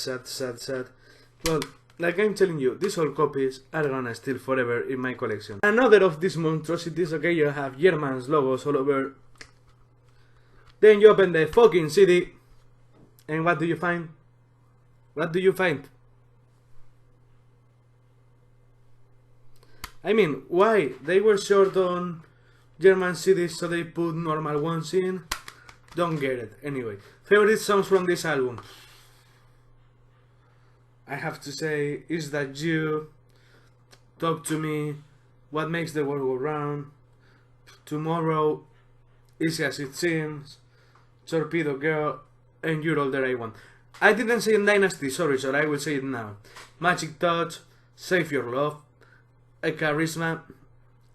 Well, like I'm telling you, these old copies are gonna stay forever in my collection. Another of these monstrosities, okay, you have German's logos all over. Then you open the fucking CD, and what do you find? What do you find? I mean, why? They were short on German CDs, so they put normal ones in. Don't get it. Anyway, favorite songs from this album. I have to say, Is That You, Talk to Me, What Makes the World Go Round, Tomorrow, Easy As It Seems, Torpedo Girl, and You're All That I Want. I didn't say in Dynasty, sorry, so I will say it now. Magic Touch, Save Your Love, A Charisma,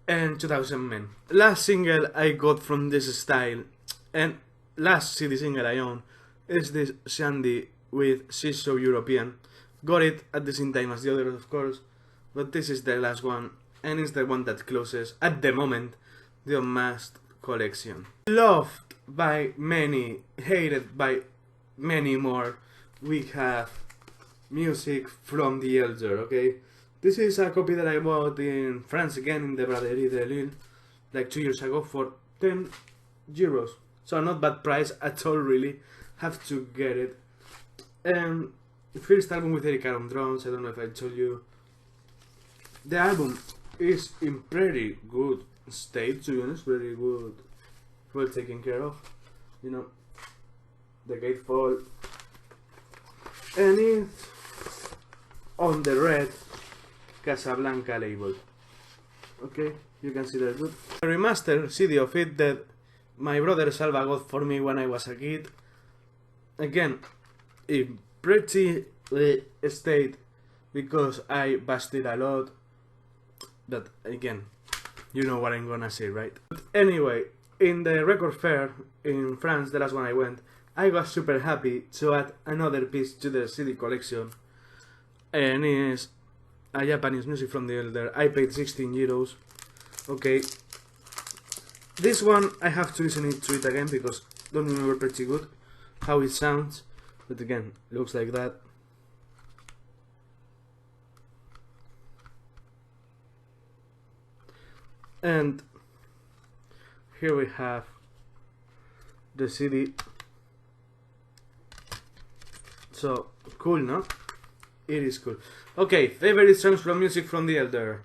and 2000 Men. Last single I got from this style, and last CD single I own, is this Shandy with She's So European. Got it at the same time as the other, of course, but this is the last one, and it's the one that closes, at the moment, the Unmasked collection. Loved by many, hated by many more, we have Music from the Elder, okay? This is a copy that I bought in France again, in the Braderie de Lille, like 2 years ago for 10 euros. So not bad price at all, really. Have to get it. First album with Eric on drums, I don't know if I told you. The album is in pretty good state, to be honest, very good, well taken care of. You know, the gatefold. And it's on the red Casablanca label. Okay, you can see that good. A remaster CD of it that my brother Salva got for me when I was a kid. Again, in pretty state because I busted a lot. But again, you know what I'm gonna say, right? But anyway, in the record fair in France, the last one I went, I was super happy to add another piece to the CD collection. And it's a Japanese music from the Elder. I paid 16 euros. Okay. This one I have to listen to it again because I don't remember pretty good. how it sounds, but again, looks like that. And here we have the CD. So cool, no? It is cool. Okay, favorite songs from Music from the Elder: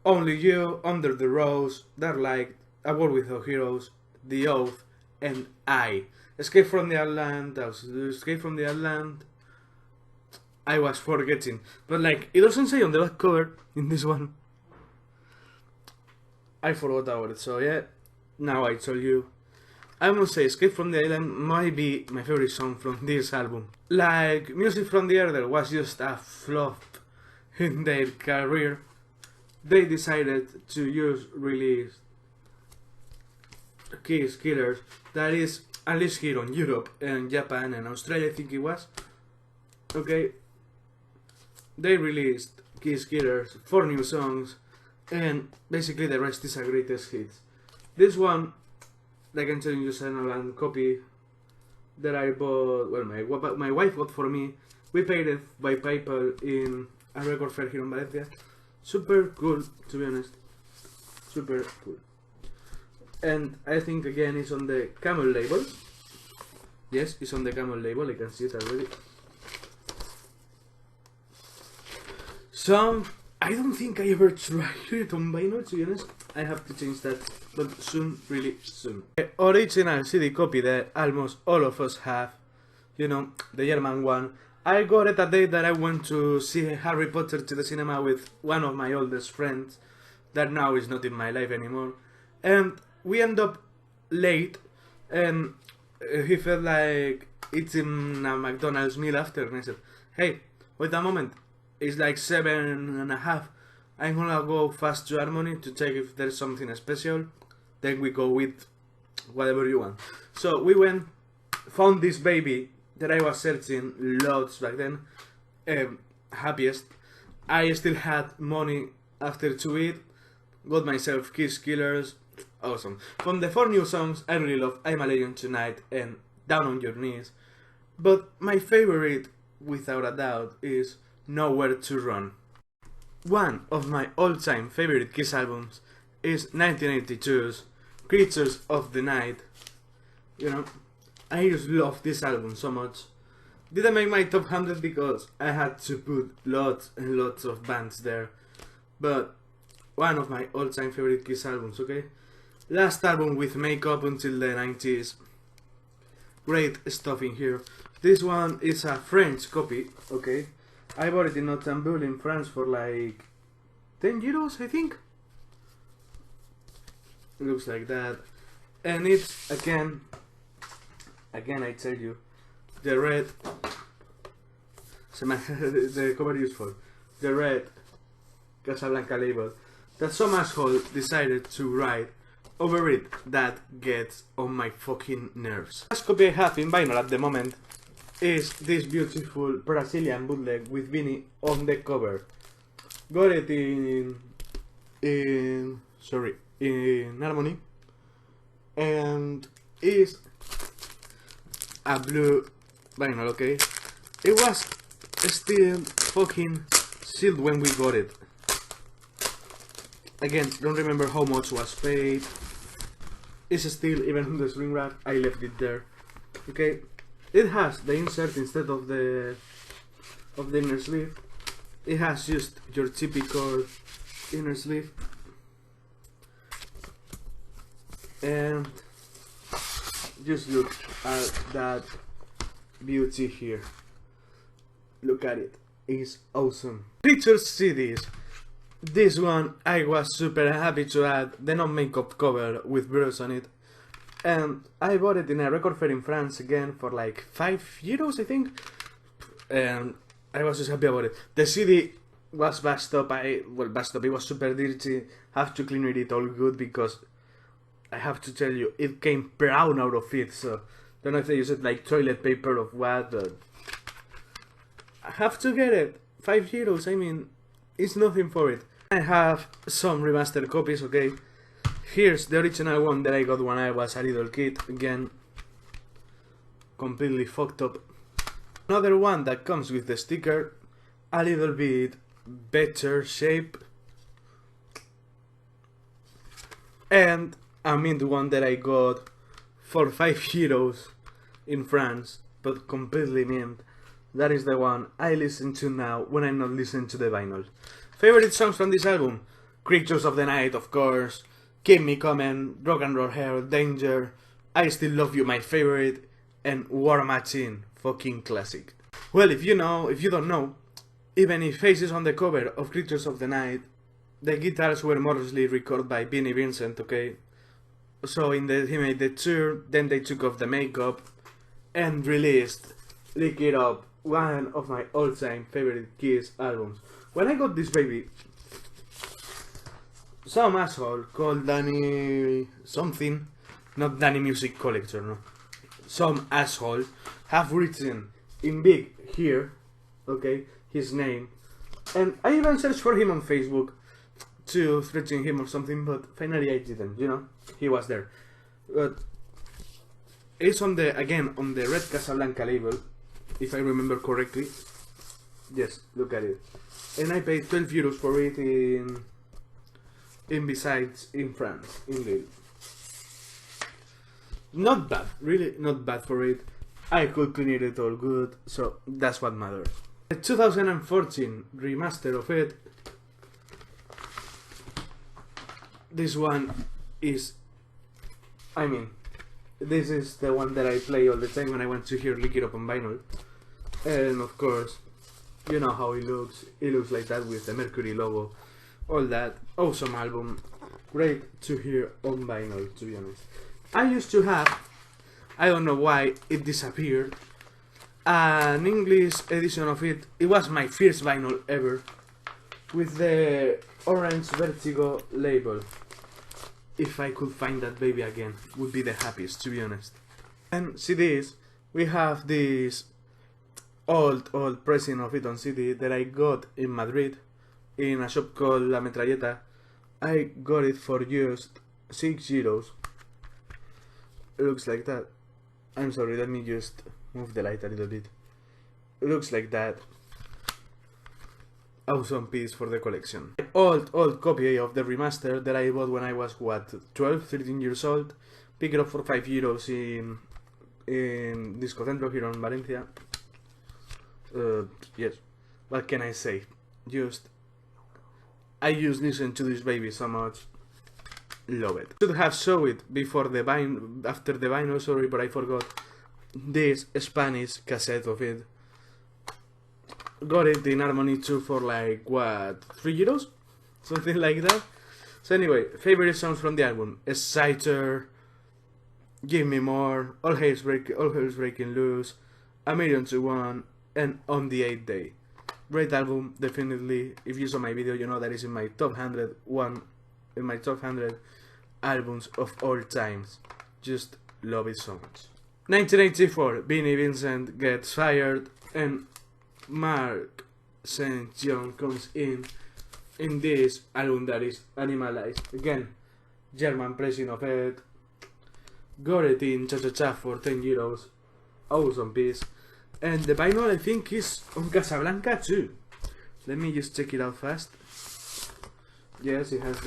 Only You, Under the Rose, Dark Light, A World Without Heroes, The Oath, and I. Escape from the Island, Escape from the Island. I was forgetting, but like it doesn't say on the back cover in this one. I forgot about it, so yeah, now I told you. I must say, Escape from the Island might be my favorite song from this album. Like, Music from the Elder was just a flop in their career. They decided to release Kiss Killers, that is, at least here on Europe and Japan and Australia, I think it was. Okay, they released Kiss Killers, 4 new songs, and basically the rest is a greatest hits. This one, like I'm telling you, is an copy that I bought, well, my wife bought for me. We paid it by PayPal in a record fair here in Valencia. Super cool, to be honest. Super cool. And I think again it's on the Camel label. Yes, it's on the Camel label, I can see it already. So, I don't think I ever tried it on vinyl, to be honest. I have to change that, but soon, really soon. The original CD copy that almost all of us have, you know, the German one. I got it a day that I went to see Harry Potter to the cinema with one of my oldest friends, that now is not in my life anymore. And we end up late, and he felt like eating a McDonald's meal after, and I said, hey, wait a moment, it's like 7:30. I'm gonna go fast to Harmony to check if there's something special. Then we go with whatever you want. So we went, found this baby that I was searching loads back then. Happiest. I still had money after to eat. Got myself Kiss Killers. Awesome. From the 4 new songs, I really love I'm a Legend Tonight and Down on Your Knees. But my favorite, without a doubt, is Nowhere to Run. One of my all-time favorite Kiss albums is 1982's Creatures of the Night. You know, I just love this album so much. Didn't make my top 100 because I had to put lots and lots of bands there. But one of my all-time favorite Kiss albums, okay? Last album with makeup until the 90s. Great stuff in here. This one is a French copy, okay? I bought it in Istanbul in France for like 10 euros, I think. It looks like that. And it's, again I tell you, the red, the cover useful, the red Casablanca label that some asshole decided to write over it that gets on my fucking nerves. The last copy I have in vinyl at the moment is this beautiful Brazilian bootleg with Vinny on the cover. Got it in Harmony, and is a blue vinyl, okay? It was still fucking sealed when we got it. Again, don't remember how much was paid. It's still, even in the shrink wrap, I left it there. Okay, it has the insert instead of the inner sleeve. It has just your typical inner sleeve. And just look at that beauty here. Look at it. It's awesome. Creatures CDs. This one I was super happy to add the non-makeup cover with Bruce on it. And I bought it in a record fair in France again for like 5 euros, I think. And I was just happy about it. The CD was bashed up. It was super dirty. Have to clean it all good because I have to tell you, it came brown out of it. So don't know if they use it like toilet paper or what, but I have to get it. 5 euros, I mean, it's nothing for it. I have some remastered copies, okay? Here's the original one that I got when I was a little kid. Again, completely fucked up. Another one that comes with the sticker, a little bit better shape. And a mint one that I got for 5 euros in France, but completely mint. That is the one I listen to now when I'm not listening to the vinyl. Favorite songs from this album? Creatures of the Night, of course. Keep Me Coming, Rock and Roll Hell, Danger, I Still Love You, my favorite, and War Machine, fucking classic. Well, if you don't know, even if Faces on the cover of Creatures of the Night, the guitars were mostly recorded by Vinnie Vincent, okay? So he made the tour, then they took off the makeup and released Lick It Up, one of my all-time favorite Kiss albums. When I got this baby, some asshole called Danny something, not Danny Music Collector, no. Some asshole have written in big here, okay, his name. And I even searched for him on Facebook to threaten him or something, but finally I didn't, you know, he was there. But it's on the Red Casablanca label, if I remember correctly. Yes, look at it. And I paid 12 euros for it in Besides in France, in Lille. Not bad, really not bad for it. I could clean it all good, so that's what matters. The 2014 remaster of it. This one is, this is the one that I play all the time when I want to hear Lick It Up on vinyl. And of course, you know how it looks. It looks like that with the Mercury logo. All that. Awesome album. Great to hear on vinyl, to be honest. I used to have, I don't know why it disappeared, an English edition of it. It was my first vinyl ever, with the orange Vertigo label. If I could find that baby again, would be the happiest, to be honest. And CDs, we have this old pressing of it on CD that I got in Madrid, in a shop called La Metralleta. I got it for just 6 euros. It looks like that. I'm sorry, let me just move the light a little bit. It looks like that. Awesome piece for the collection. Old copy of the remaster that I bought when I was, what, 12, 13 years old. Pick it up for 5 euros in Disco Centro here in Valencia. Yes, what can I say? I just listen to this baby so much. Love it. Should have shown it before after the vinyl, sorry, but I forgot. This Spanish cassette of it. Got it in Harmony 2 for like, what, 3 euros? Something like that. So anyway, favorite songs from the album: Exciter, Give Me More, All Hell's Breaking Loose, A Million to One, and On the 8th Day. Great album, definitely. If you saw my video, you know that is in my top 100 albums of all times. Just love it so much. 1984, Vinnie Vincent gets fired and Mark St. John comes in this album that is Animalized. Again, German pressing of it. Got it in Cha-Cha-Cha for 10 euros. Awesome piece. And the vinyl, I think, is on Casablanca too. Let me just check it out fast. Yes, it has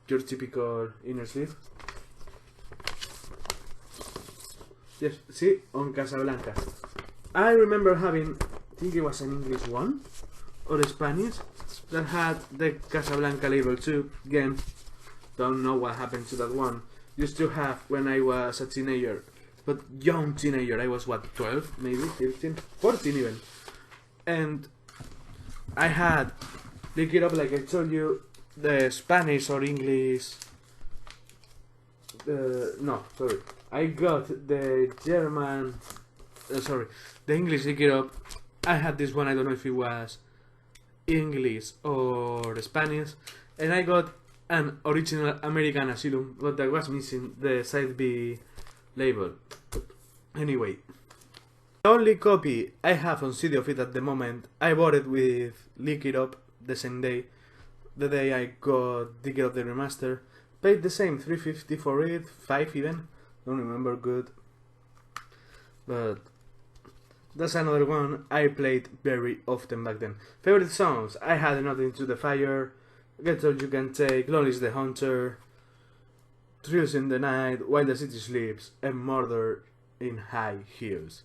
your typical inner sleeve. Yes, see, on Casablanca. I remember having, I think it was an English one, or a Spanish, that had the Casablanca label too. Again, don't know what happened to that one. Used to have when I was a teenager, but young teenager. I was, what, 12, maybe, 15, 14 even. And I had, Lick It Up, like I told you, the Spanish or English, no, sorry. I got the German, the English Lick It Up. I had this one, I don't know if it was English or Spanish. And I got an original American Asylum, but I was missing the side B label. Anyway, the only copy I have on CD of it at the moment, I bought it with Lick It Up the same day. The day I got Lick It Up the remaster. Paid the same, 3.50 for it, 5 even. Don't remember good. but that's another one I played very often back then. Favorite songs: I Had Nothing to the Fire, Get All You Can Take, Lonely's the Hunter, Thrills in the Night, While the City Sleeps, and Murder in High Heels.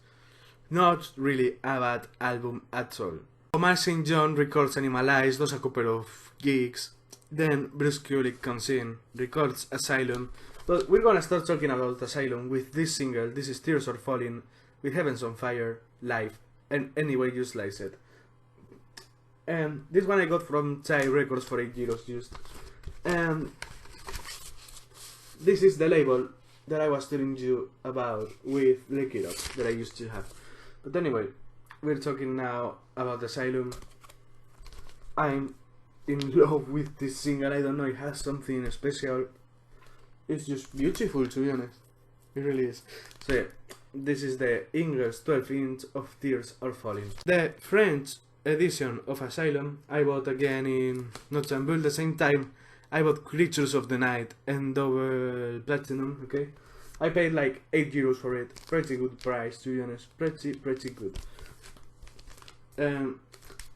Not really a bad album at all. Thomas St. John records Animalize, does a couple of gigs, then Bruce Kulick comes in, records Asylum, but we're gonna start talking about Asylum with this single. This is Tears Are Falling, with Heavens on Fire, live, and any way you slice it. And this one I got from Thai Records for €8 used. And this is the label that I was telling you about with Lick It Up that I used to have. But anyway, we're talking now about Asylum. I'm in love with this single. I don't know, it has something special. It's just beautiful, to be honest. It really is. So yeah, this is the English 12-inch of Tears Are Falling. The French edition of Asylum I bought again in Noctambule. The same time I bought Creatures of the Night and Double Platinum, okay? I paid like €8 for it. Pretty good price, to be honest. Pretty good.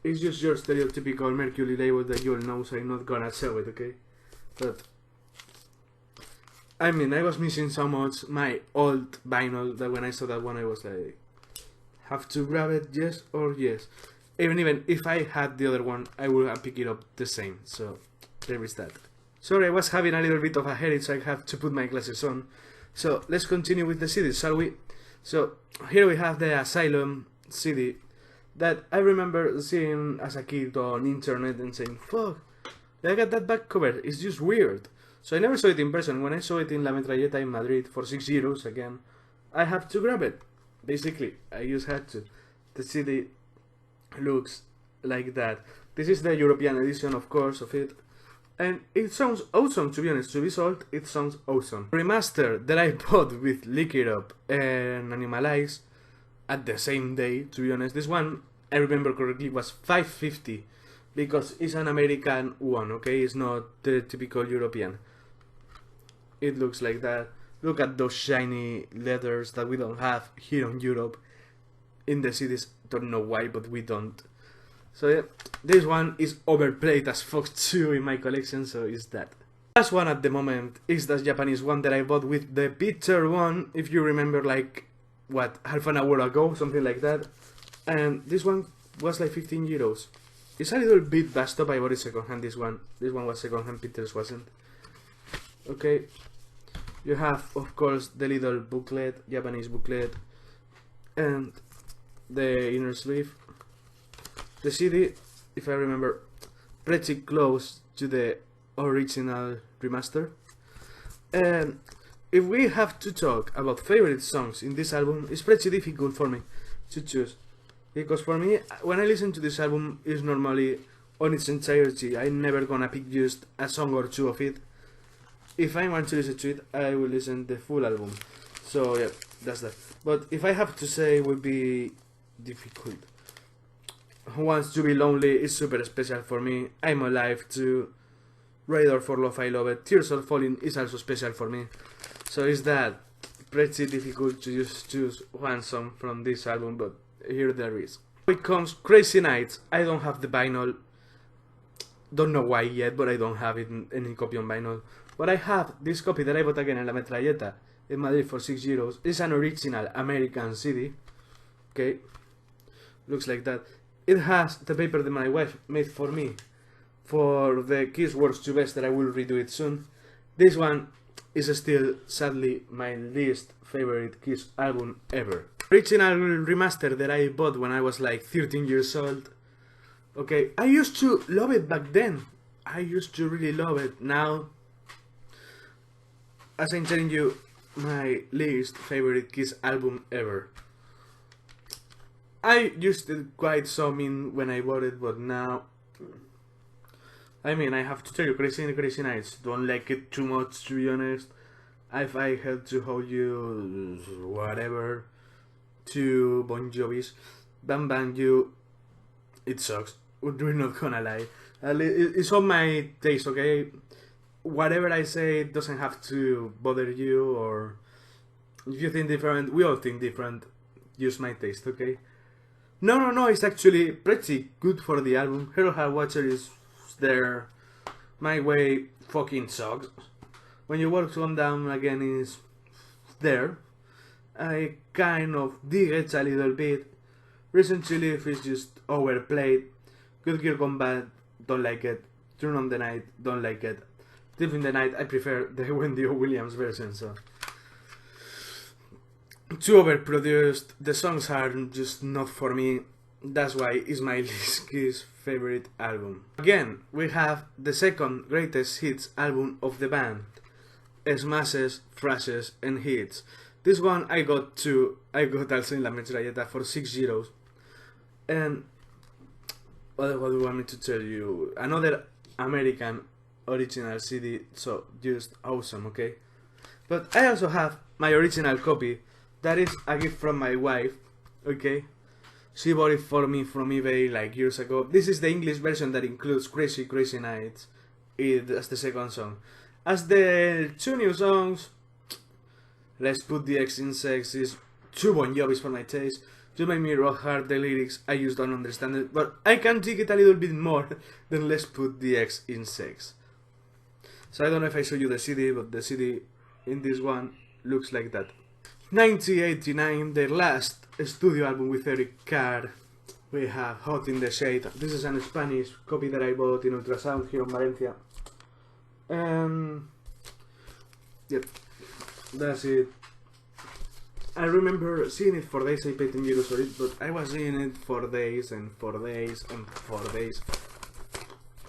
It's just your stereotypical Mercury label that you all know, so I'm not gonna show it, okay? But I mean, I was missing so much my old vinyl that when I saw that one I was like, have to grab it, yes or yes. Even if I had the other one, I would have picked it up the same, so there is that. Sorry, I was having a little bit of a headache, so I have to put my glasses on. So let's continue with the CDs, shall we? So here we have the Asylum CD that I remember seeing as a kid on internet and saying, fuck, look at that back cover, it's just weird. So I never saw it in person. When I saw it in La Metralleta in Madrid for €6 again, I have to grab it. Basically, I just had to. The CD looks like that. This is the European edition, of course, of it. And it sounds awesome, to be honest. To be sold, it sounds awesome. Remaster that I bought with Lick It Up and Animalize at the same day, to be honest. This one, I remember correctly, was $5.50 because it's an American one, okay? It's not the typical European. It looks like that. Look at those shiny leathers that we don't have here in Europe. In the cities, don't know why, but we don't. So yeah, this one is overplayed as fuck too in my collection, so it's that. Last one at the moment is the Japanese one that I bought with the picture one, if you remember, like, what, half an hour ago, something like that. And this one was like €15. It's a little bit bashed up. I bought it second hand, this one. This one was second hand, Peter's wasn't. Okay. You have, of course, the little booklet, Japanese booklet, and the inner sleeve. The CD, if I remember, pretty close to the original remaster. And if we have to talk about favorite songs in this album, it's pretty difficult for me to choose. Because for me, when I listen to this album, it's normally on its entirety. I'm never gonna pick just a song or two of it. If I want to listen to it, I will listen the full album. So yeah, that's that. But if I have to say, it would be difficult. Who Wants to Be Lonely is super special for me. I'm Alive too. Radar for Love, I Love It. Tears Are Falling is also special for me. So it's that pretty difficult to just choose one song from this album, but here there is. It comes Crazy Nights. I don't have the vinyl. Don't know why yet, but I don't have it in any copy on vinyl. But I have this copy that I bought again in La Metralleta in Madrid for €6. It's an original American CD. Okay, looks like that. It has the paper that my wife made for me for the Kiss Works to Best that I will redo it soon. This one is still, sadly, my least favorite Kiss album ever. Original remaster that I bought when I was like 13 years old. Okay, I used to love it back then. I used to really love it. Now, as I'm telling you, my least favorite Kiss album ever. I used to quite so mean when I bought it, but now, I mean, I have to tell you, Crazy Nights, don't like it too much, to be honest. If I had to hold you, whatever, to Bon Jovi's Bam Bam You, it sucks. We're not gonna lie. It's on my taste, okay? Whatever I say doesn't have to bother you, or if you think different, we all think different. use my taste, okay? No, it's actually pretty good for the album. Hero Hard Watcher is there. My Way fucking sucks. When You Walk On Down Again is there. I kind of dig it a little bit. Reason to Live is just overplayed. Good Gear Combat, don't like it. Turn on the Night, don't like it. Thief in the Night, I prefer the Wendy O. Williams version, so. Too overproduced, the songs are just not for me. That's why it's my least favorite album. Again, we have the second greatest hits album of the band. Smashes, Thrashes and Hits. This one I got also in La Metralleta for €6. And what do you want me to tell you? Another American original CD, so just awesome, okay? But I also have my original copy. That is a gift from my wife, okay? She bought it for me from eBay like years ago. This is the English version that includes Crazy Crazy Nights as the second song. As the two new songs, Let's Put the X in Sex is too Bon Jovi's for my taste. You Make Me Rock Hard, the lyrics, I just don't understand it. But I can dig it a little bit more than Let's Put the X in Sex. So I don't know if I show you the CD, but the CD in this one looks like that. 1989, their last studio album with Eric Carr, we have Hot in the Shade. This is an Spanish copy that I bought in Ultrasound here in Valencia. Yep, that's it. I remember seeing it for days. I paid €10 for it, but I was seeing it for days and for days and for days.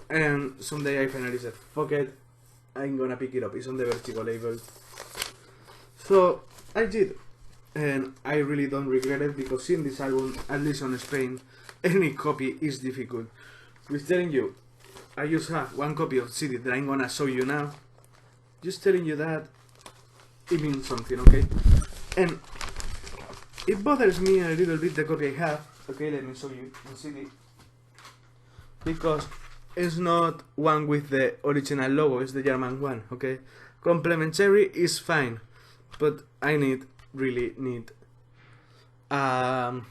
And someday I finally said, fuck it, I'm gonna pick it up. It's on the Vertigo label. So I did, and I really don't regret it, because seeing this album, at least on Spain, any copy is difficult. With telling you, I just have one copy of CD that I'm gonna show you now. Just telling you that, it means something, okay? And it bothers me a little bit, the copy I have. Okay, let me show you the CD. Because it's not one with the original logo, it's the German one, okay? Complementary is fine, but I really need an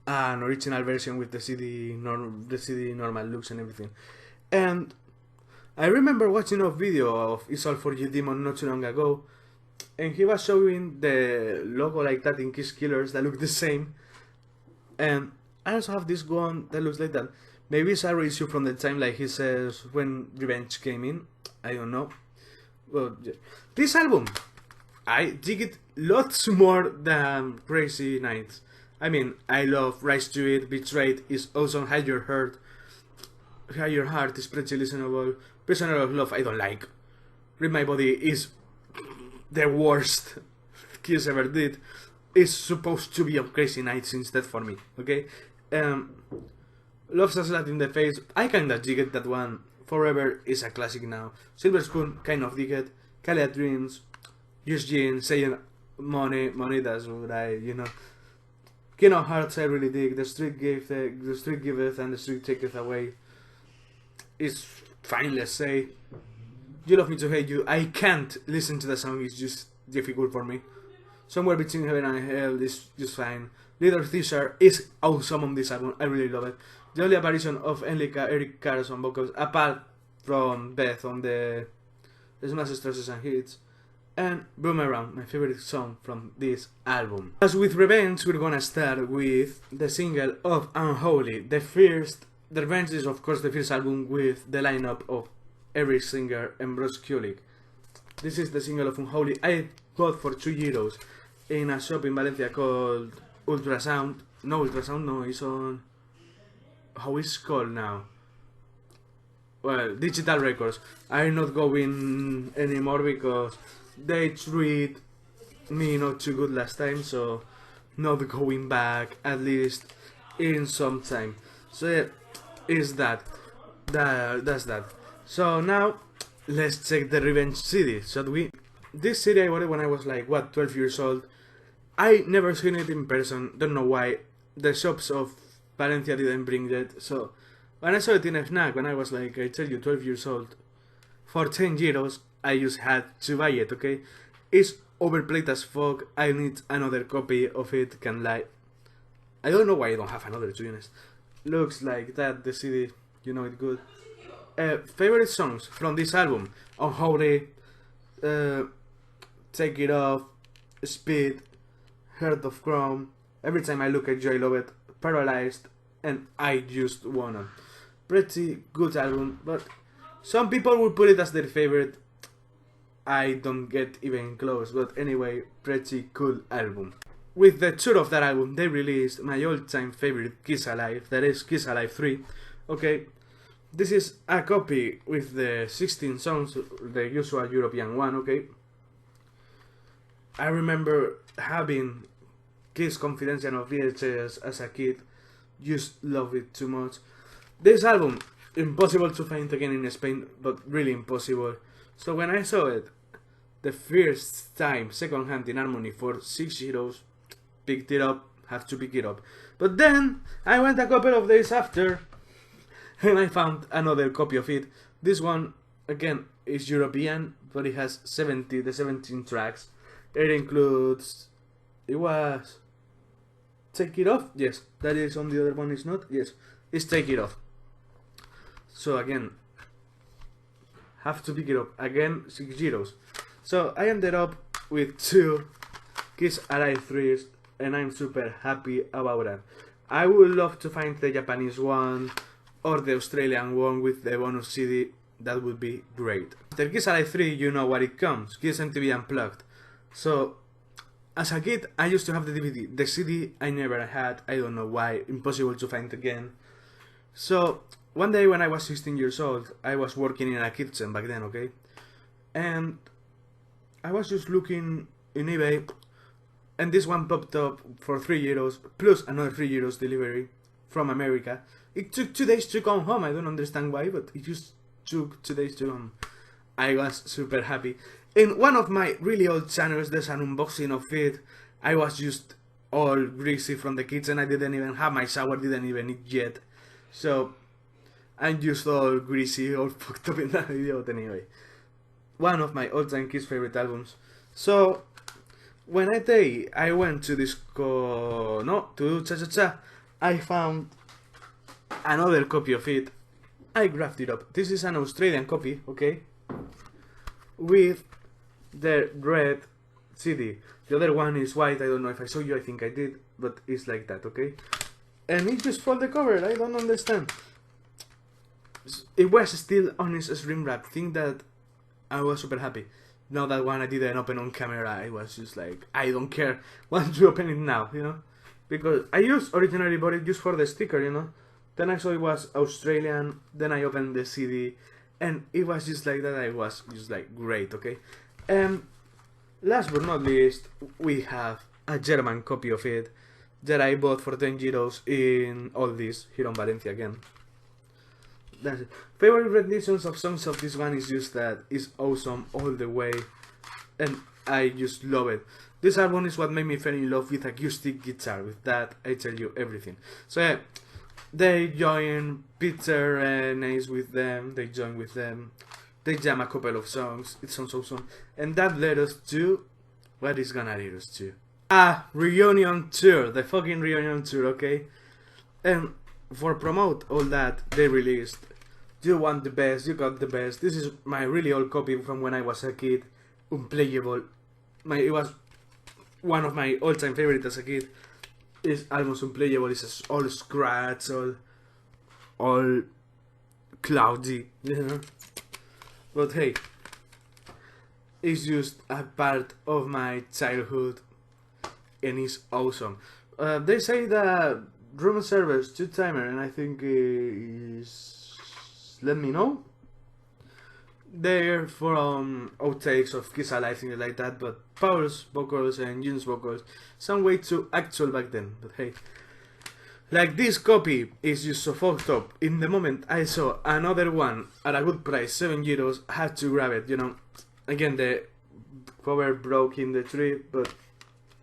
original version with the CD normal looks and everything. And I remember watching a video of It's All For You Demon not too long ago, and he was showing the logo like that in Kiss Killers that look the same. And I also have this one that looks like that. Maybe it's a reissue from the time, like he says, when Revenge came in. I don't know. Well, yeah. This album, I dig it lots more than Crazy Nights. I mean, I love Rise to It, Betrayed is awesome, Hide Your Heart is pretty listenable. Prisoner of Love I don't like. Read My Body is the worst Kiss ever did. It's supposed to be on Crazy Nights instead for me, okay? Love's a Slut in the Face, I kinda dig it, that one. Forever is a classic now. Silver Spoon, kind of dig it. Kalia Dreams, Use Jean, saying money, that's what I, King of Hearts I really dig. The Street Giveth and The Street Taketh Away is fine, let's say. You Love Me to Hate You, I can't listen to the song, it's just difficult for me. Somewhere Between Heaven and Hell is just fine. Little Caesar is awesome on this album, I really love it. The only apparition of Eric Carr on vocals, apart from Beth on the Smash, Stresses and Hits, and Boomerang, my favorite song from this album. As with Revenge, we're gonna start with the single of Unholy. The Revenge is of course the first album with the lineup of every singer and Bruce Kulick. This is the single of Unholy. I got for €2 in a shop in Valencia called Ultrasound. No, it's on... How is it called now? Well, Digital Records. I'm not going anymore because they treat me not too good last time, so not going back at least in some time. So yeah, is that's that. So now let's check the Revenge CD, shall we? This CD I bought it when I was like 12 years old. I never seen it in person, don't know why. The shops of Valencia didn't bring it, so when I saw it in FNAC when I was like, I tell you, 12 years old, for €10 I just had to buy it, okay? It's overplayed as fuck. I need another copy of it, can lie. I don't know why I don't have another, to be honest. Looks like that, the CD, you know it good. Favorite songs from this album: Unholy, Take It Off, Speed, Heart of Chrome, Every Time I Look at You I Love It, Paralyzed, and I Just Wanna. Pretty good album, but some people would put it as their favorite. I don't get even close, but anyway, pretty cool album. With the tour of that album, they released my all-time favorite Kiss Alive, that is Kiss Alive 3. Okay, this is a copy with the 16 songs, the usual European one, okay. I remember having Kiss Confidential on VHS as a kid, just love it too much. This album, impossible to find again in Spain, but really impossible. So when I saw it, the first time, second hand in Harmony for 6 euros, picked it up, have to pick it up. But then, I went a couple of days after, and I found another copy of it. This one, again, is European, but it has 17 tracks. It includes, it was Take It Off, yes, that is on the other one, is not, yes, it's Take It Off. So again, have to pick it up, again, 6 euros. So I ended up with 2 Kiss Alive 3s, and I'm super happy about that. I would love to find the Japanese one, or the Australian one with the bonus CD, that would be great. After Kiss Alive 3, you know what it comes, Kiss MTV Unplugged. So, as a kid, I used to have the DVD. The CD I never had, I don't know why, impossible to find again. So, one day when I was 16 years old, I was working in a kitchen back then, okay? And I was just looking in eBay, and this one popped up for 3 euros, plus another 3 euros delivery from America. It took 2 days to come home, I don't understand why, but it just took 2 days to come. I was super happy. In one of my really old channels, there's an unboxing of it. I was just all greasy from the kitchen, I didn't even have my shower, didn't even eat yet. So, I'm just all greasy, all fucked up in that video, but anyway. One of my all-time Kiss favorite albums. So, when I went to Disco, no, to Cha Cha Cha, I found another copy of it. I grabbed it up. This is an Australian copy, okay? With the red CD. The other one is white, I don't know if I saw you, I think I did, but it's like that, okay? And it just fold the cover, I don't understand. It was still on its shrink wrap, think that I was super happy. Now that one I didn't open on camera, I was just like, I don't care, want to open it now, you know? Because I originally bought it just for the sticker, you know? Then I saw it was Australian, then I opened the CD, and it was just like that, I was just like, great, okay? Last but not least, we have a German copy of it that I bought for 10 euros in Aldi's, here on Valencia again. That's it. Favorite renditions of songs of this one is just that it's awesome all the way, and I just love it. This album is what made me fall in love with acoustic guitar. With that, I tell you everything. So yeah, they join Peter and Ace with them, they join with them, they jam a couple of songs, it sounds awesome, and that led us to what is gonna lead us to a reunion tour, the fucking reunion tour, okay? And for promote all that, they released You Want the Best, You Got the Best. This is my really old copy from when I was a kid, unplayable. It was one of my all-time favorites as a kid. It's almost unplayable, it's all scratch, all cloudy, you know? But hey, it's just a part of my childhood, and it's awesome. They say that room service 2-timer, and I think is Let Me Know. They're from outtakes of Kiss Alive, things like that, but Paul's vocals and June's vocals sound way too actual back then, but hey. Like, this copy is just so fucked up. In the moment I saw another one at a good price, 7 euros, I had to grab it, you know. Again, the cover broke in the tree, but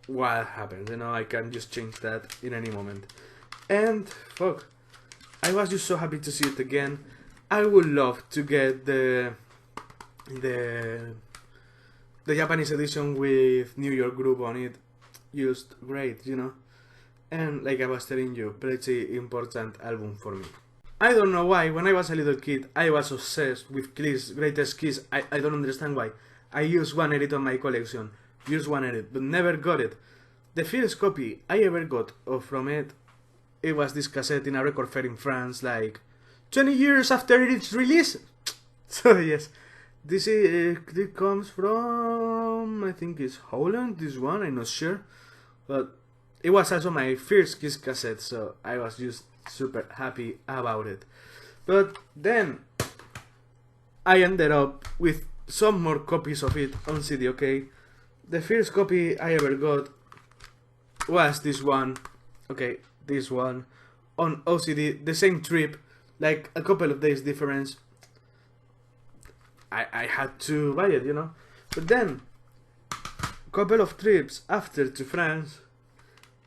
what happened, you know, I can just change that in any moment. And, fuck, I was just so happy to see it again. I would love to get the the Japanese edition with New York group on it, just great, you know. And like I was telling you, pretty important album for me. I don't know why, when I was a little kid, I was obsessed with Kiss, Greatest Kiss. I don't understand why. I used one edit on my collection, used one edit, but never got it. The first copy I ever got from it was this cassette in a record fair in France, like 20 years after its release. So yes, it comes from, I think it's Holland, this one, I'm not sure. But it was also my first Kiss cassette, so I was just super happy about it. But then I ended up with some more copies of it on CD, okay? The first copy I ever got was this one, okay, this one, on OCD, the same trip, like a couple of days difference. I had to buy it, you know? But then, a couple of trips after to France,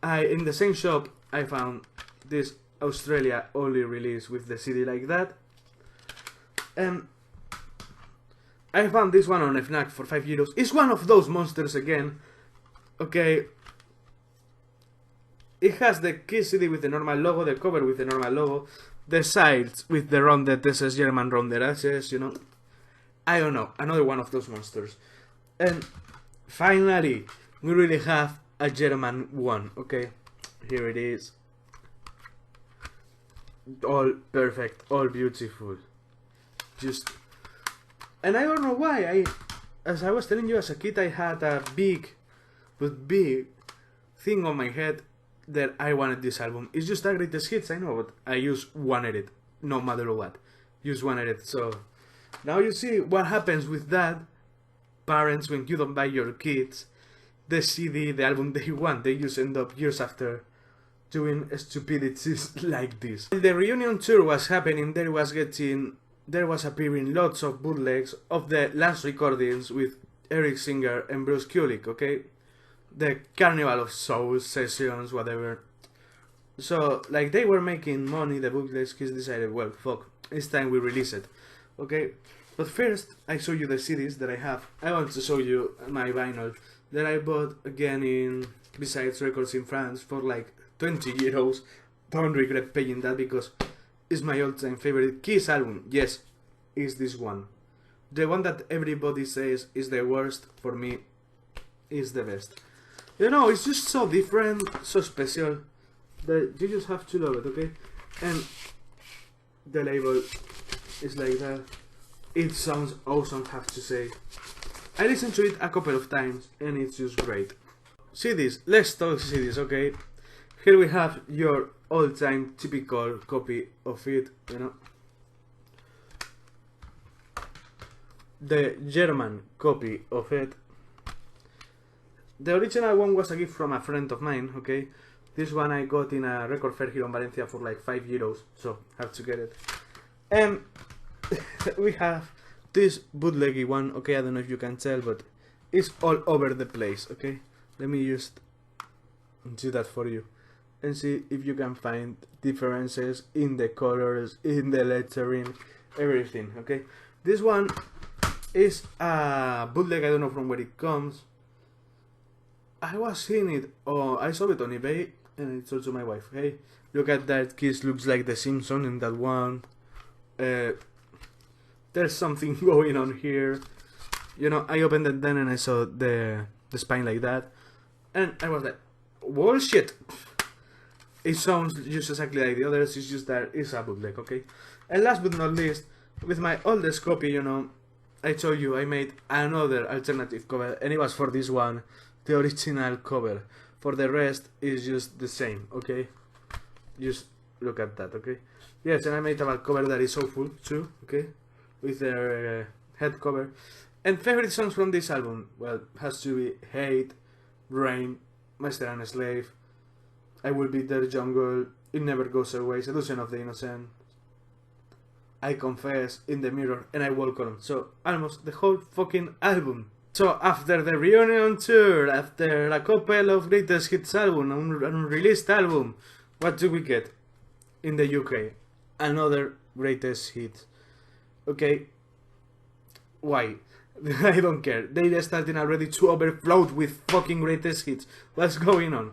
in the same shop, I found this Australia only release with the CD like that. And I found this one on FNAC for €5. It's one of those monsters again. Okay. It has the Kiss CD with the normal logo, the cover with the normal logo, the sides with the rounded SS German rounded edges, you know. I don't know, another one of those monsters. And finally, we really have a German one, okay? Here it is. All perfect, all beautiful. And I don't know why, as I was telling you, as a kid I had a big thing on my head that I wanted this album. It's just the greatest hits, I know, but I use one edit, no matter what. Use one edit, so now you see what happens with that. Parents, when you don't buy your kids the CD, the album they want, they just end up years after doing stupidities like this. When the reunion tour was happening, there was appearing lots of bootlegs of the last recordings with Eric Singer and Bruce Kulick, okay? The Carnival of Souls sessions, whatever. So, like, they were making money, the bootlegs. Kiss decided, well, fuck, it's time we release it, okay? But first, I show you the CDs that I have. I want to show you my vinyl that I bought again in Besides Records in France for like €20. Don't regret paying that because it's my all-time favorite Kiss album. Yes, is this one. The one that everybody says is the worst, for me, is the best. You know, it's just so different, so special, that you just have to love it, okay? And the label is like that. It sounds awesome, have to say. I listened to it a couple of times and it's just great. CDs, let's talk CDs, okay? Here we have your all-time typical copy of it, you know. The German copy of it. The original one was a gift from a friend of mine, okay? This one I got in a record fair here in Valencia for like €5, so have to get it. And we have this bootleggy one, okay? I don't know if you can tell, but it's all over the place, okay? Let me just do that for you and see if you can find differences in the colors, in the lettering, everything, okay? This one is a bootleg, I don't know from where it comes. I was seeing it, I saw it on eBay, and I told to my wife, hey, look at that, Kiss looks like the Simpsons in that one. There's something going on here. You know, I opened it then and I saw the spine like that. And I was like, bullshit! It sounds just exactly like the others, it's just that it's a bootleg, okay? And last but not least, with my oldest copy, you know, I told you I made another alternative cover, and it was for this one, the original cover. For the rest, it's just the same, okay? Just look at that, okay? Yes, and I made a back cover that is awful too, okay? With their head cover. And favorite songs from this album? Well, has to be Hate, Rain, Master and Slave, I Will Be Their Jungle, It Never Goes Away, Seduction of the Innocent, I Confess, In the Mirror, and I Walk On. So, almost the whole fucking album. So, after the reunion tour, after a couple of greatest hits album, unreleased album, what do we get in the UK? Another greatest hit. Okay, why? I don't care. They starting already to overflow with fucking greatest hits. What's going on?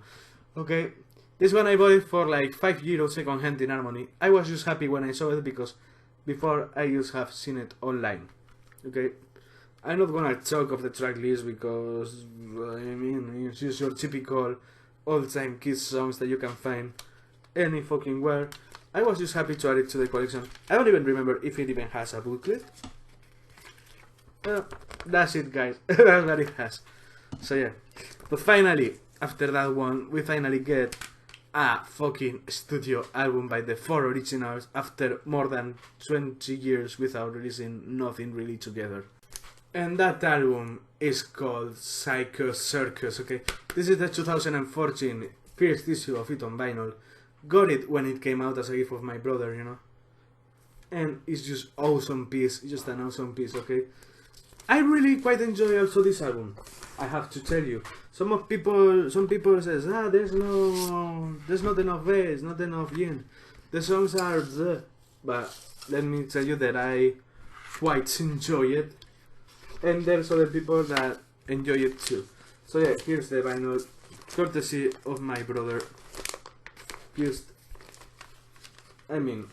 Okay. This one I bought it for like €5 second hand in Harmony. I was just happy when I saw it because before I just have seen it online. Okay. I'm not gonna talk of the track list because I mean it's just your typical old-time Kiss songs that you can find any fucking where. I was just happy to add it to the collection. I don't even remember if it even has a booklet. That's it, guys. That's what it has. So yeah. But finally, after that one, we finally get a fucking studio album by the 4 originals after more than 20 years without releasing nothing really together. And that album is called Psycho Circus, okay? This is the 2014 first issue of it on vinyl. Got it when it came out as a gift of my brother, you know? And it's just awesome piece, just an awesome piece, okay? I really quite enjoy also this album, I have to tell you. Some people says, there's not enough bass, not enough yin. The songs are the, but let me tell you that I quite enjoy it. And there's other people that enjoy it too. So yeah, here's the vinyl, courtesy of my brother. I mean,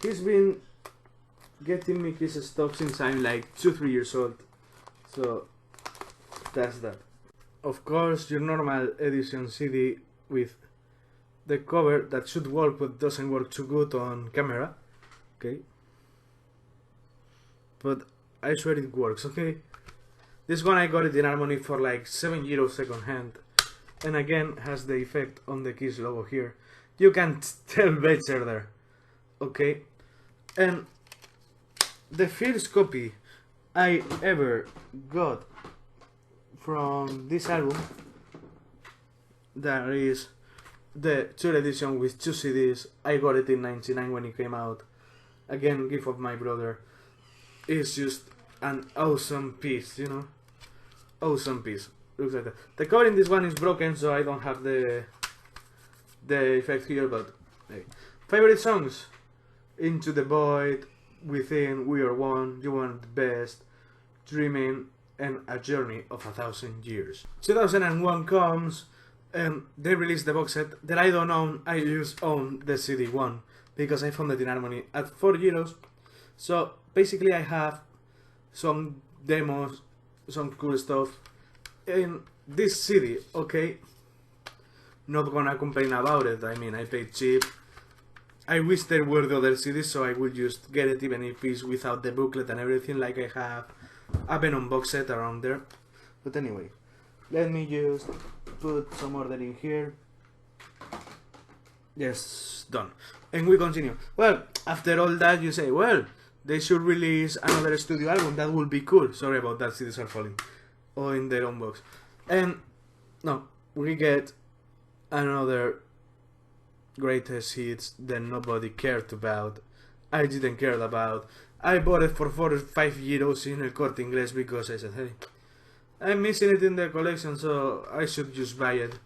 he's been getting me his stuff since I'm like 2-3 years old. So that's that. Of course, your normal edition CD with the cover that should work but doesn't work too good on camera. Okay. But I swear it works, okay? This one I got it in Harmony for like €7 second hand. And again has the effect on the Kiss logo here. You can tell better there. Okay? And the first copy I ever got from this album, that is the tour edition with 2 CDs. I got it in '99 when it came out. Again, gift of my brother. It's just an awesome piece, you know? Awesome piece. Looks like that. The cover in this one is broken, so I don't have the effect here, but hey. Favorite songs? Into the Void, Within, We Are One, You Want the Best, Dreaming, and A Journey of 1,000 Years. 2001 comes, and they released the box set that I don't own. I just own the CD one because I found it in Harmony at €4. So basically I have some demos, some cool stuff in this CD, okay? Not gonna complain about it. I mean, I paid cheap. I wish there were the other CDs so I would just get it even if it's without the booklet and everything, like I have a Venom box set around there. But anyway, let me just put some order in here. Yes, done. And we continue. Well, after all that you say, well, they should release another studio album, that would be cool. Sorry about that, CDs are falling. Or in their own box. And, no, we get another greatest hits that nobody cared about. I didn't care about. I bought it for 4 or 5 euros in El Corte Inglés because I said, hey, I'm missing it in the collection, so I should just buy it.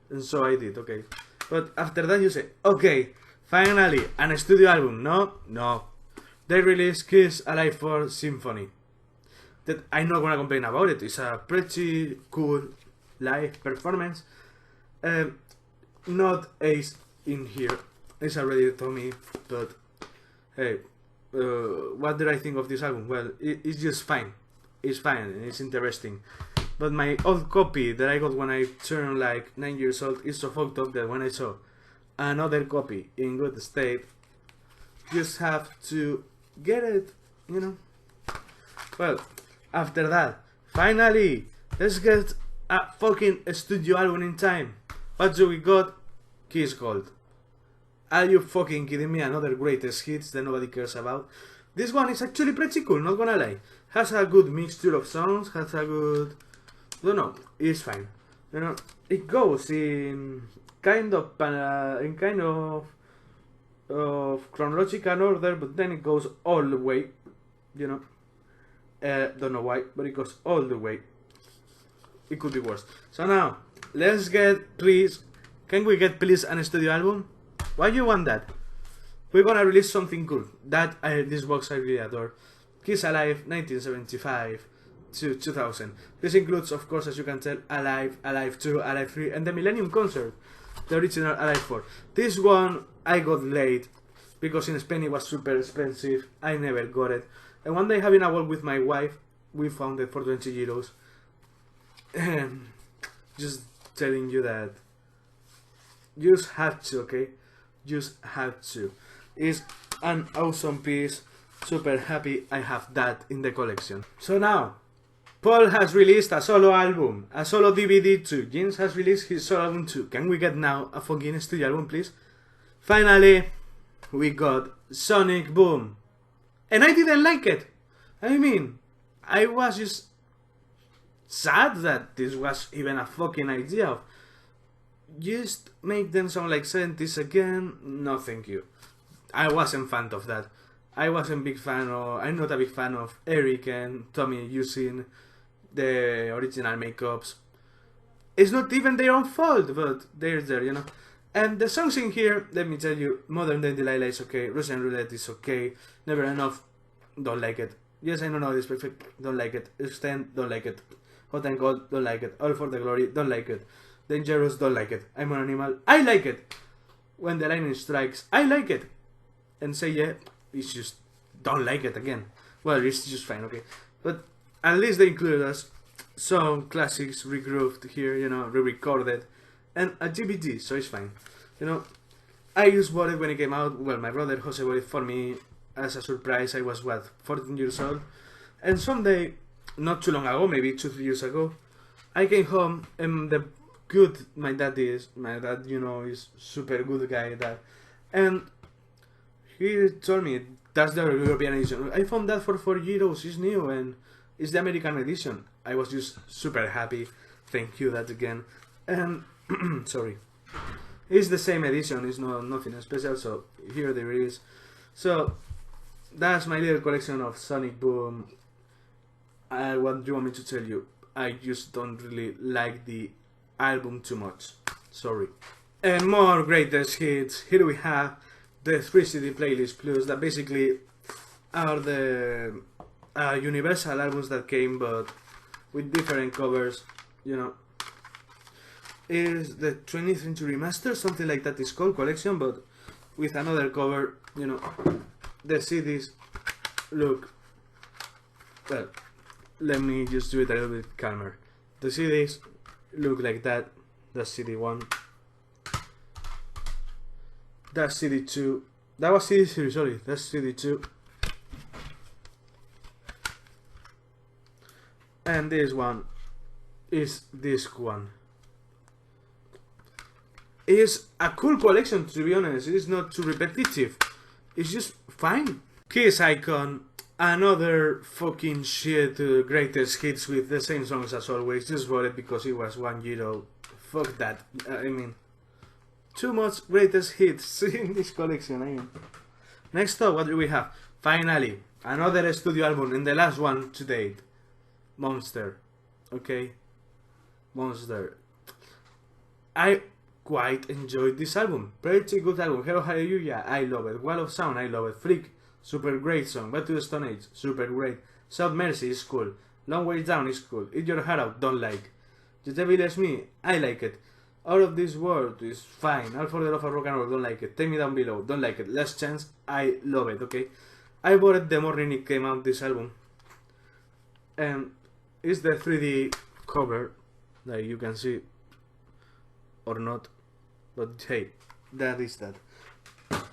And so I did, okay. But after that you say, okay, finally, an studio album. No. They released Kiss Alive 4 Symphony. That I'm not gonna complain about it. It's a pretty cool live performance. Not Ace in here. It's already told me, but hey, what did I think of this album? Well, it's just fine. It's fine and it's interesting. But my old copy that I got when I turned like 9 years old is so fucked up that when I saw another copy in good state, just have to get it, you know. Well, after that, finally, let's get a fucking studio album in time. What do we got? Kiss Gold. Are you fucking kidding me? Another greatest hits that nobody cares about. This one is actually pretty cool, not gonna lie. Has a good mixture of songs, has a good... don't know, it's fine. You know, it goes in kind of chronological order, but then it goes all the way, you know. Don't know why, but it goes all the way. It could be worse. So now, let's get, please, can we get please an studio album? Why you want that? We're gonna release something cool. That this box I really adore. Kiss Alive 1975 to 2000. This includes, of course, as you can tell, Alive, Alive 2, Alive 3, and the Millennium Concert, the original Alive 4. This one I got late because in Spain it was super expensive. I never got it. And one day, having a walk with my wife, we found it for 20 euros. Just telling you that. You just have to, okay? Just have to. It's an awesome piece. Super happy I have that in the collection. So now, Paul has released a solo album, a solo DVD too. James has released his solo album too. Can we get now a fucking studio album, please? Finally, we got Sonic Boom. And I didn't like it. I mean, I was just sad that this was even a fucking idea of just make them sound like 70s again. No, thank you. I wasn't fan of that. I'm not a big fan of Eric and Tommy using the original makeups. It's not even their own fault, but they're there, you know. And the songs in here, let me tell you, Modern Day Delilah is okay, Russian Roulette is okay, Never Enough, don't like it. Yes, I know it's perfect, don't like it. Extend, don't like it. Hot and Cold, don't like it. All for the Glory, don't like it. Dangerous, don't like it. I'm an Animal, I like it. When the Lightning Strikes, I like it. And Say Yeah, it's just, don't like it again. Well, it's just fine, okay. But at least they included us some classics regrouped here, you know, re-recorded. And a DVD, so it's fine. You know, I just bought it when it came out. Well, my brother Jose bought it for me as a surprise. I was, what, 14 years old? And someday, not too long ago, maybe 2-3 years ago, I came home and my dad, you know, is super good guy, that. And he told me, that's the European edition. I found that for 4 euros, it's new, and it's the American edition. I was just super happy. Thank you, that again. And sorry, it's the same edition, it's nothing special, so here there is. So that's my little collection of Sonic Boom. What do you want me to tell you? I just don't really like the album too much, sorry. And more greatest hits. Here we have the 3 CD playlist plus, that basically are the Universal albums that came but with different covers, you know. Is the 20th Century Master, something like that is called, collection, but with another cover, you know. The CDs look, well, let me just do it a little bit calmer. The CDs look like that. That's CD 1. That's CD 2. That was CD 3, sorry, that's CD 2. And this one is disc 1. It's a cool collection, to be honest. It's not too repetitive. It's just fine. Kiss Icon, another fucking shit greatest hits with the same songs as always. Just bought it because it was 1 euro. Fuck that. I mean, too much greatest hits in this collection. I mean, next up, what do we have? Finally, another studio album, and the last one to date. Monster. Okay? Monster. I quite enjoyed this album. Pretty good album. Hello Hallelujah, I love it. Wall of Sound, I love it. Freak, super great song. Back to the Stone Age, super great. South Mercy is cool. Long Way Down is cool. Eat Your Heart Out, don't like. The Devil Is Me, I like it. Out of This World is fine. All for the Love of Rock and Roll, don't like it. Take Me Down Below, don't like it. Last Chance, I love it, okay? I bought it the morning it came out, this album. And it's the 3D cover, like you can see, or not. But hey, that is that.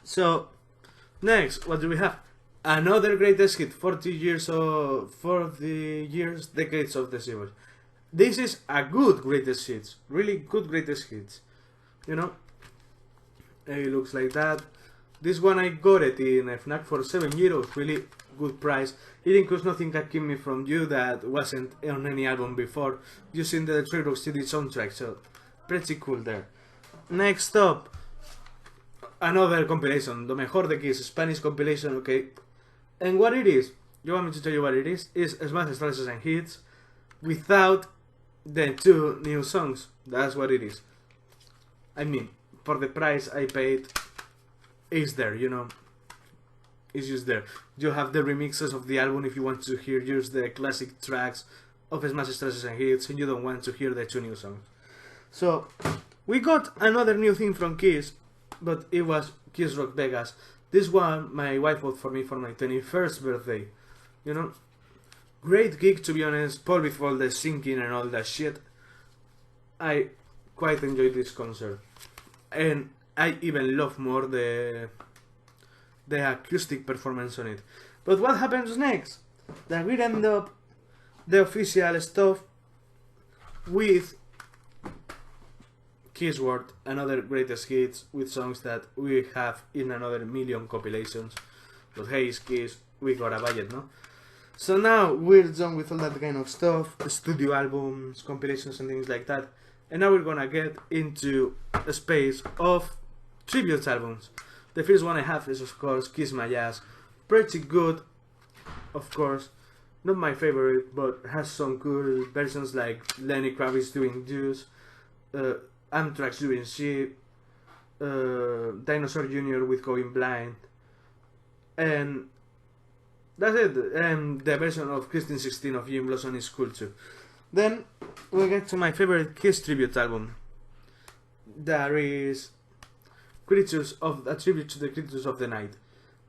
So, next, what do we have? Another greatest hit, 40 years, decades of the Civil. This is a good greatest hits, really good greatest hits. You know, it looks like that. This one I got it in FNAC for 7 euros, really good price. It includes Nothing Can Keep Me From You, that wasn't on any album before, using the Detroit Rock City soundtrack, so pretty cool there. Next up, another compilation, Lo Mejor de Kiss, Spanish compilation, okay. And what it is, you want me to tell you what it is Smash, Slashes and Hits without the 2 new songs. That's what it is. I mean, for the price I paid, it's there, you know. is just there. You have the remixes of the album if you want to hear just the classic tracks of Smash Stresses and Hits, and you don't want to hear the 2 new songs. So, we got another new thing from Kiss, but it was Kiss Rock Vegas. This one my wife bought for me for my 21st birthday. You know? Great gig, to be honest, Paul with all the singing and all that shit. I quite enjoyed this concert. And I even love more the acoustic performance on it. But what happens next? That we end up the official stuff with Kiss World, another greatest hits with songs that we have in another million compilations. But hey, it's Kiss, we got a budget, no? So now we're done with all that kind of stuff, studio albums, compilations and things like that. And now we're gonna get into a space of tribute albums. The first one I have is of course Kiss My Ass. Pretty good, of course. Not my favorite, but has some cool versions like Lenny Kravitz doing Juice, Anthrax doing Sheep, Dinosaur Jr. with Going Blind, and that's it. And the version of Christine 16 of Jim Blossom is cool too. Then we get to my favorite Kiss tribute album. There is a tribute to the Creatures of the Night.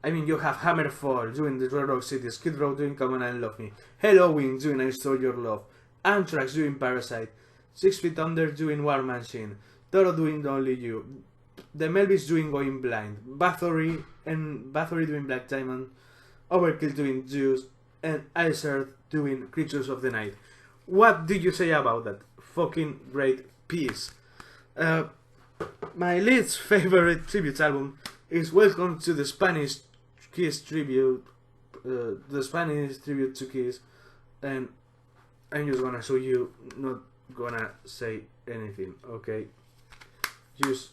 I mean, you have Hammerfall doing the Red Rock City, Skid Row doing Come On and Love Me, Halloween doing I Stole Your Love, Anthrax doing Parasite, 6 Feet Under doing War Machine, Toro doing Only You, the Melvis doing Going Blind, Bathory doing Black Diamond, Overkill doing Juice, and Ice Earth doing Creatures of the Night. What did you say about that? Fucking great piece. My least favorite tribute album is Welcome to the Spanish Kiss tribute, the Spanish tribute to Kiss, and I'm just gonna show you, not gonna say anything, okay? Just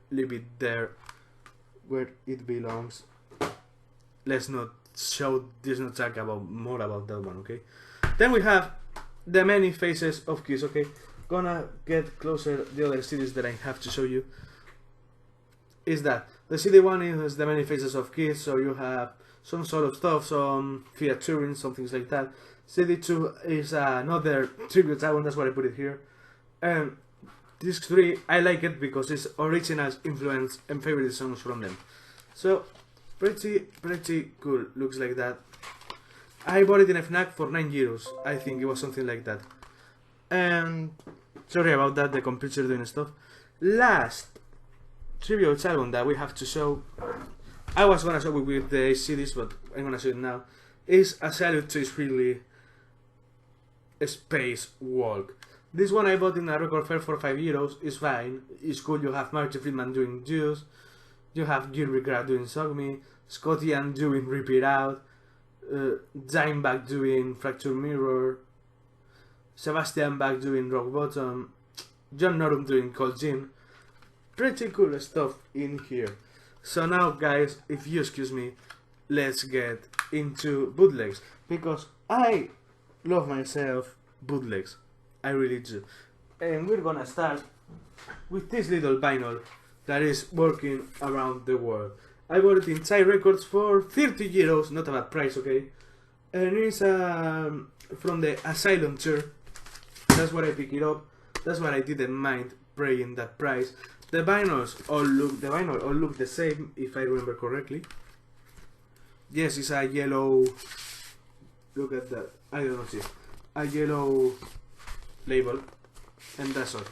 leave it there where it belongs. Let's not talk about more about that one, okay? Then we have the many faces of Kiss, okay? Gonna get closer. The other CDs that I have to show you is that the CD one is the many faces of Kiss, so you have some solo stuff, some featuring, some things like that. CD 2 is another tribute album, that's why I put it here. And disc 3, I like it because it's originals, influence, and favorite songs from them. So pretty cool, looks like that. I bought it in a FNAC for €9. I think it was something like that. And sorry about that, the computer doing stuff. Last tribute album that we have to show, I was gonna show it with the CDs, but I'm gonna show it now, is A Salute to Really Space Walk. This one I bought in a record fair for €5. It's fine, it's cool. You have Marty Friedman doing Juice, you have Gilby Graff doing Sog Me, Scotty Ian doing Rip It Out, Dimebag doing Fracture Mirror, Sebastian Bach doing Rock Bottom, John Norum doing Cold Gin. Pretty cool stuff in here. So now guys, if you excuse me, let's get into bootlegs, because I love myself bootlegs, I really do. And we're gonna start with this little vinyl that is working around the world. I bought it in Thai Records for €30, not a bad price, okay? And it's from the Asylum tour. That's where I picked it up. That's why I didn't mind paying that price. The vinyl all look the same, if I remember correctly. Yes, it's a yellow. Look at that. I don't know, see, a yellow label, and that's all.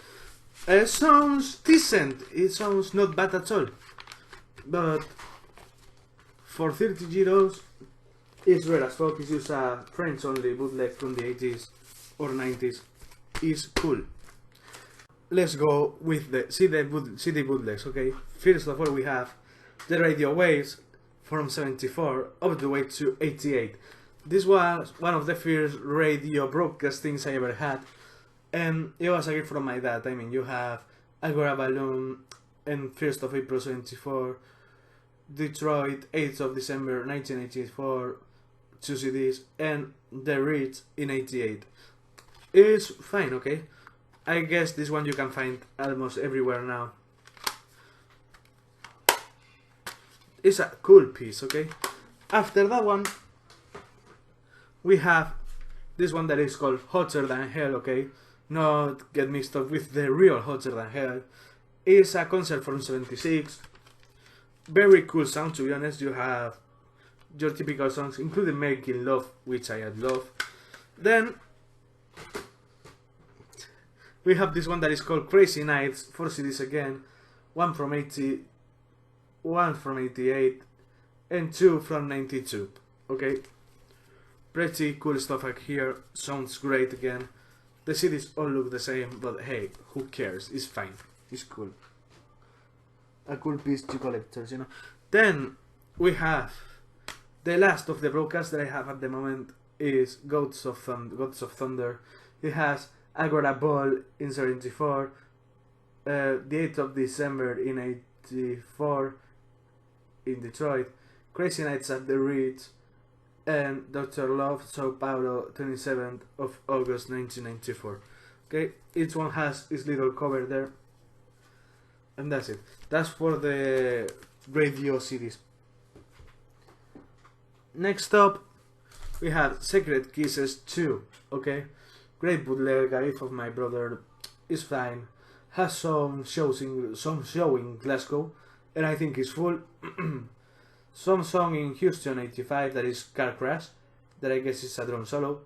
It sounds decent. It sounds not bad at all. But for €30, it's rare as fuck. It's just a French only bootleg from the 80s or 90s. It's cool. Let's go with the CD bootlegs, okay? First of all, we have the Radio Waves from 74 up the way to 88. This was one of the first radio broadcastings I ever had, and it was a gift from my dad. I mean, you have Agora Balloon and 1st of April 74, Detroit 8th of December 1984, 2 CDs, and The Ritz in 88. It's fine, okay? I guess this one you can find almost everywhere now. It's a cool piece, okay? After that one, we have this one that is called Hotter Than Hell, okay? Not get mixed up with the real Hotter Than Hell. It's a concert from '76. Very cool sound, to be honest. You have your typical songs, including Making Love, which I love. Then we have this one that is called Crazy Nights, 4 CDs again. One from 80, one from 88, and 2 from 92. Okay, pretty cool stuff like here. Sounds great again. The CDs all look the same, but hey, who cares? It's fine. It's cool. A cool piece to collectors, you know. Then we have the last of the broadcasts that I have at the moment is Gods of Thunder. It has Agora Ball in '74, the 8th of December in '84 in Detroit, Crazy Nights at the Ritz, and Dr. Love, Sao Paulo, 27th of August 1994. Okay, each one has its little cover there, and that's it. That's for the radio CDs. Next up, we have Secret Kisses 2. Okay, great bootleg. A gift of my brother is fine. Has some show in Glasgow, and I think it's full. Some song in Houston '85 that is Car Crash, that I guess is a drum solo.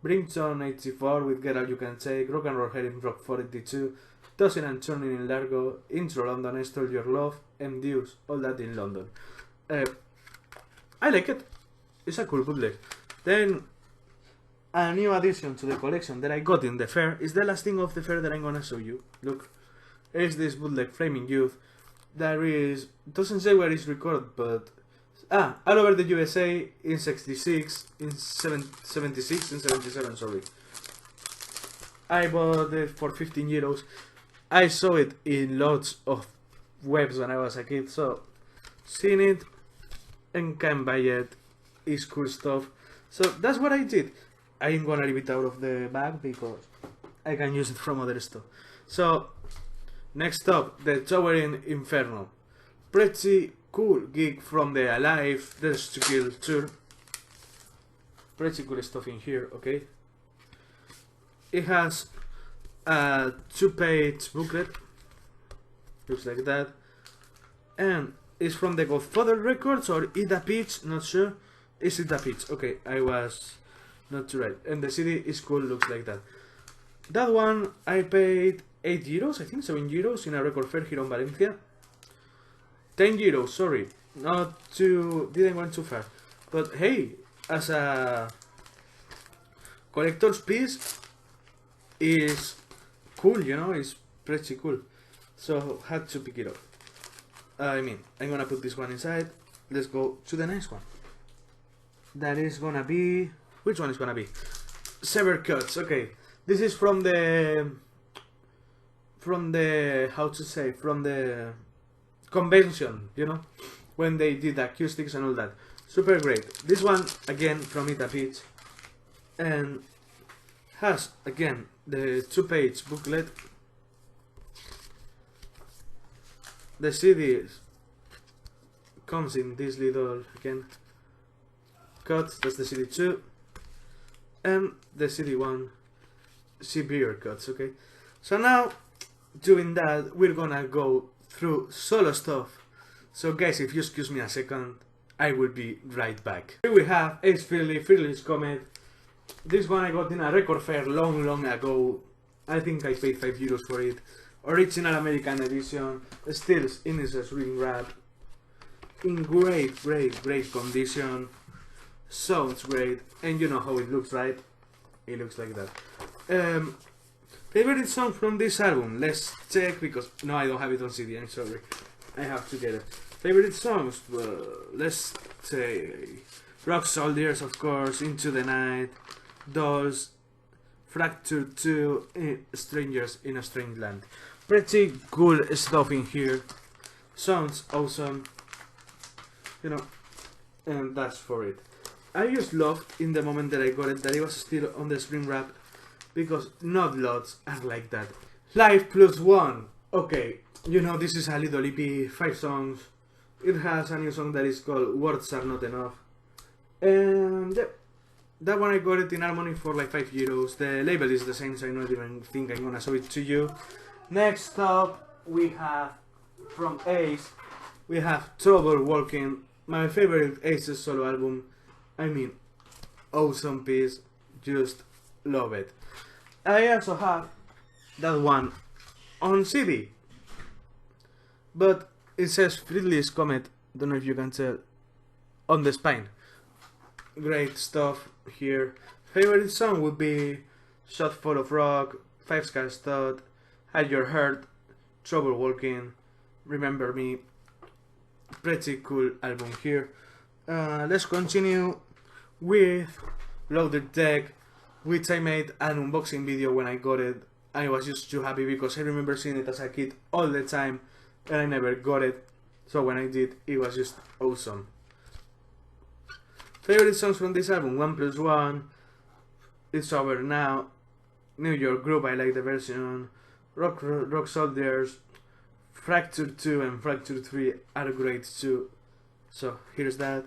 Brimton '84 with Get All You Can Take, Rock and Roll Head in Rock 482, Tossing and Turning in Largo, Intro London, I Stole Your Love, and Deuce, all that in London. I like it. It's a cool bootleg. Then a new addition to the collection that I got in the fair is the last thing of the fair that I'm gonna show you. Look, it's this bootleg Flaming Youth. There is, doesn't say where it's recorded, but all over the USA in 76, in 76, in 77, sorry. I bought it for 15 euros. I saw it in lots of webs when I was a kid, so seen it and can buy it. It's cool stuff. So that's what I did. I ain't gonna leave it out of the bag because I can use it from other stuff. So next up, the Towering Inferno. Pretty cool gig from the Alive There's to Kill tour. Pretty cool stuff in here, okay? It has a 2-page booklet. Looks like that. And it's from the Godfather Records or Ida Peach, not sure. Is it a Peach? Okay, I was not too right. And the CD is cool, looks like that. That one I paid 8 euros, I think 7 euros in a record fair here in Valencia. 10 euros, sorry, didn't went too far. But hey, as a collector's piece, is cool, you know, it's pretty cool. So had to pick it up. I'm gonna put this one inside. Let's go to the next one. That is gonna be, which one is gonna be? Severed Cuts, okay. This is from the how to say, from the convention, you know, when they did the acoustics and all that. Super great. This one again from Ita Peach, and has again the 2-page booklet. The CD comes in this little again cut. That's the CD 2, and the CD 1 severe cuts. Okay, so now doing that, we're gonna go through solo stuff. So guys, if you excuse me a second, I will be right back. Here we have Ace Frehley's Comet. This one I got in a record fair long ago. I think I paid 5 euros for it. Original American edition, still in its ring wrap. In great condition. Sounds great, and you know how it looks, right? It looks like that. Favorite song from this album? Let's check, because no, I don't have it on CD, I'm sorry. I have to get it. Favorite songs? Well, let's say Rock Soldiers, of course, Into the Night, Dolls, Fracture 2, Strangers in a Strange Land. Pretty cool stuff in here. Sounds awesome, you know, and that's for it. I just loved in the moment that I got it that it was still on the spring wrap, because not lots are like that. Live +1. Okay, you know, this is a little EP, 5 songs, It has a new song that is called Words Are Not Enough. And yeah, that one I got it in Harmony for like €5. The label is the same, so I don't even think I'm gonna show it to you. Next up, we have from Ace, we have Trouble Walking, my favorite Ace's solo album. I mean, awesome piece, just love it. I also have that one on CD, but it says Friendly's Comet, don't know if you can tell, on the spine. Great stuff here. Favorite song would be Shot Full of Rock, Five Scars Thought, Hide Your Heart, Trouble Walking, Remember Me. Pretty cool album here. Let's continue with Loaded Deck, which I made an unboxing video when I got it. I was just too happy because I remember seeing it as a kid all the time and I never got it. So when I did, it was just awesome. Favorite songs from this album: 1+1, It's Over Now, New York Group, I like the version, Rock Soldiers, Fracture 2 and Fracture 3 are great too. So here's that.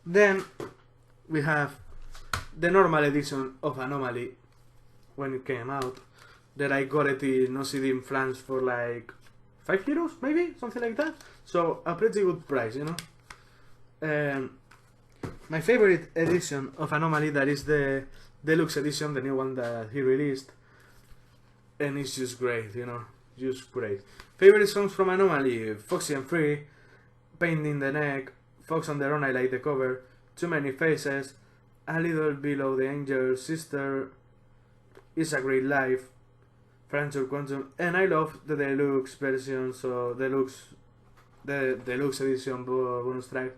Then we have the normal edition of Anomaly when it came out, that I got it in OCD in France for like €5, maybe, something like that. So a pretty good price, you know. My favorite edition of Anomaly, that is the deluxe edition, the new one that he released, and it's just great, you know, just great. Favorite songs from Anomaly: Foxy and Free, Pain in the Neck, Fox on the Run, I like the cover, Too Many Faces, A Little Below the Angel, Sister, It's a Great Life, Fracture Quantum, and I love the deluxe version, so the deluxe edition bonus track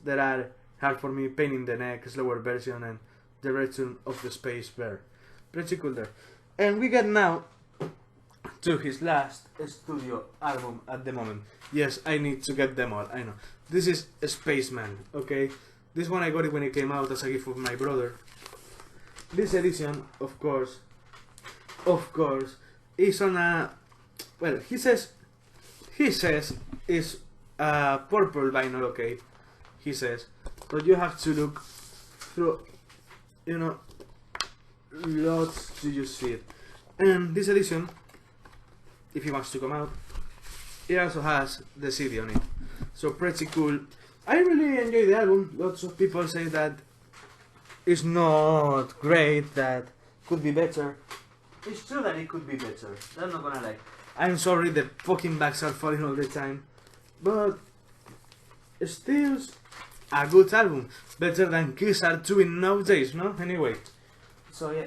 that are Hard for Me, Pain in the Neck, slower version, and The Return of the Space Bear. Pretty cool there. And we get now to his last studio album at the moment. Yes, I need to get them all, I know. This is Spaceman, okay? This one I got it when it came out as a gift of my brother. This edition, of course, is on a, well, he says is a purple vinyl, okay? He says, but you have to look through, you know, lots to just see it. And this edition, if he wants to come out, it also has the CD on it, so pretty cool. I really enjoy the album. Lots of people say that it's not great, that could be better. It's true that it could be better, I'm not gonna lie. I'm sorry the fucking bags are falling all the time, but it's still a good album. Better than Kiss are doing nowadays, no? Anyway, so yeah.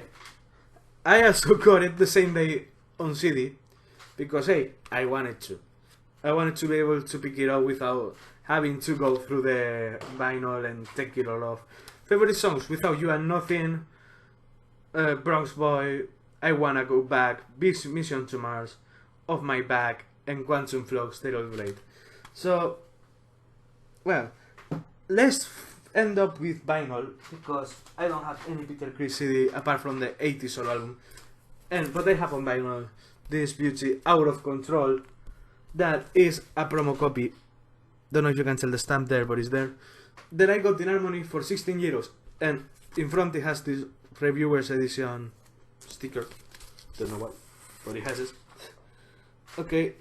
I also got it the same day on CD, because hey, I wanted to be able to pick it up without having to go through the vinyl and take it all off. Favorite songs: Without You and Nothing, Bronx Boy, I Wanna Go Back, Mission to Mars, Off My Back, and Quantum Flow, Stereo Blade. So, well, let's end up with vinyl, because I don't have any Peter Criss CD apart from the 80s solo album. But I have on vinyl this beauty, Out of Control, that is a promo copy. Don't know if you can tell the stamp there, but it's there. That I got in Harmony for €16, and in front it has this reviewer's edition sticker. Don't know why, but it has it. Okay.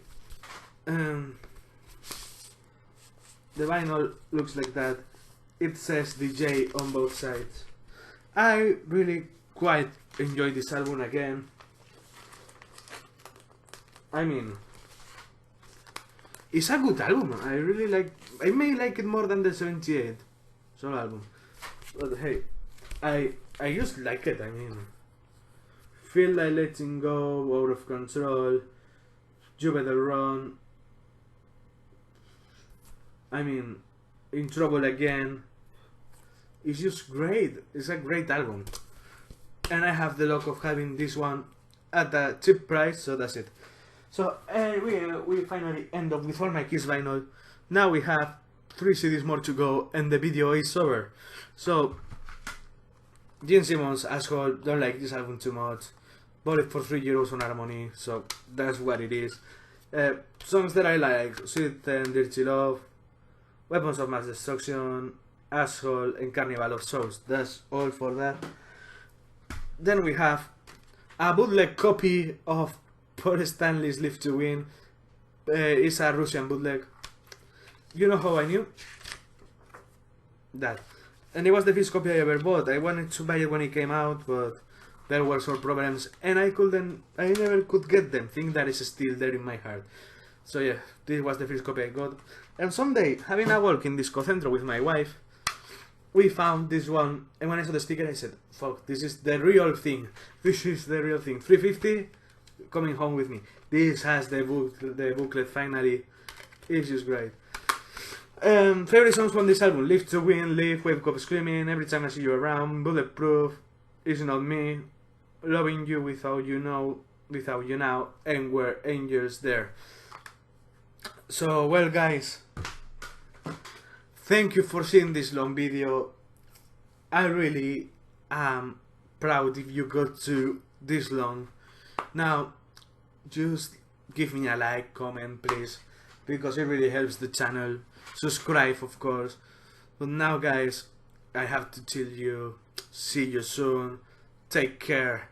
The vinyl looks like that. It says DJ on both sides. I really quite enjoyed this album again. I mean, it's a good album. I really like. I may like it more than the 78 solo album, but hey, I just like it. I mean, Feel Like Letting Go, Out of Control, You Better Run. I mean, In Trouble Again. It's just great. It's a great album, and I have the luck of having this one at a cheap price, so that's it. So we finally end up with all my Kiss vinyl. Now we have 3 CDs more to go, and the video is over. So Gene Simmons, asshole, don't like this album too much. Bought it for €3 on Harmony, so that's what it is. Songs that I like: Sweet and Dirty Love, Weapons of Mass Destruction, Asshole, and Carnival of Souls. That's all for that. Then we have a bootleg copy of Paul Stanley's Live to Win. It's a Russian bootleg. You know how I knew? That. And it was the first copy I ever bought. I wanted to buy it when it came out, but there were some problems and I never could get them. Think that is still there in my heart. So yeah, this was the first copy I got. And someday, having a walk in Disco Centro with my wife, we found this one, and when I saw the sticker I said, fuck, this is the real thing. This is the real thing. 350, coming home with me. This has the booklet finally. It's just great. Favorite songs from this album: Live to Win, Live, Wake Up Screaming, Every Time I See You Around, Bulletproof, It's Not Me, Loving You Without You Now, and Were Angels There. So, well guys, thank you for seeing this long video. I really am proud if you got to this long. Now, just give me a like, comment please, because it really helps the channel. Subscribe of course. But now guys, I have to tell you, see you soon, take care,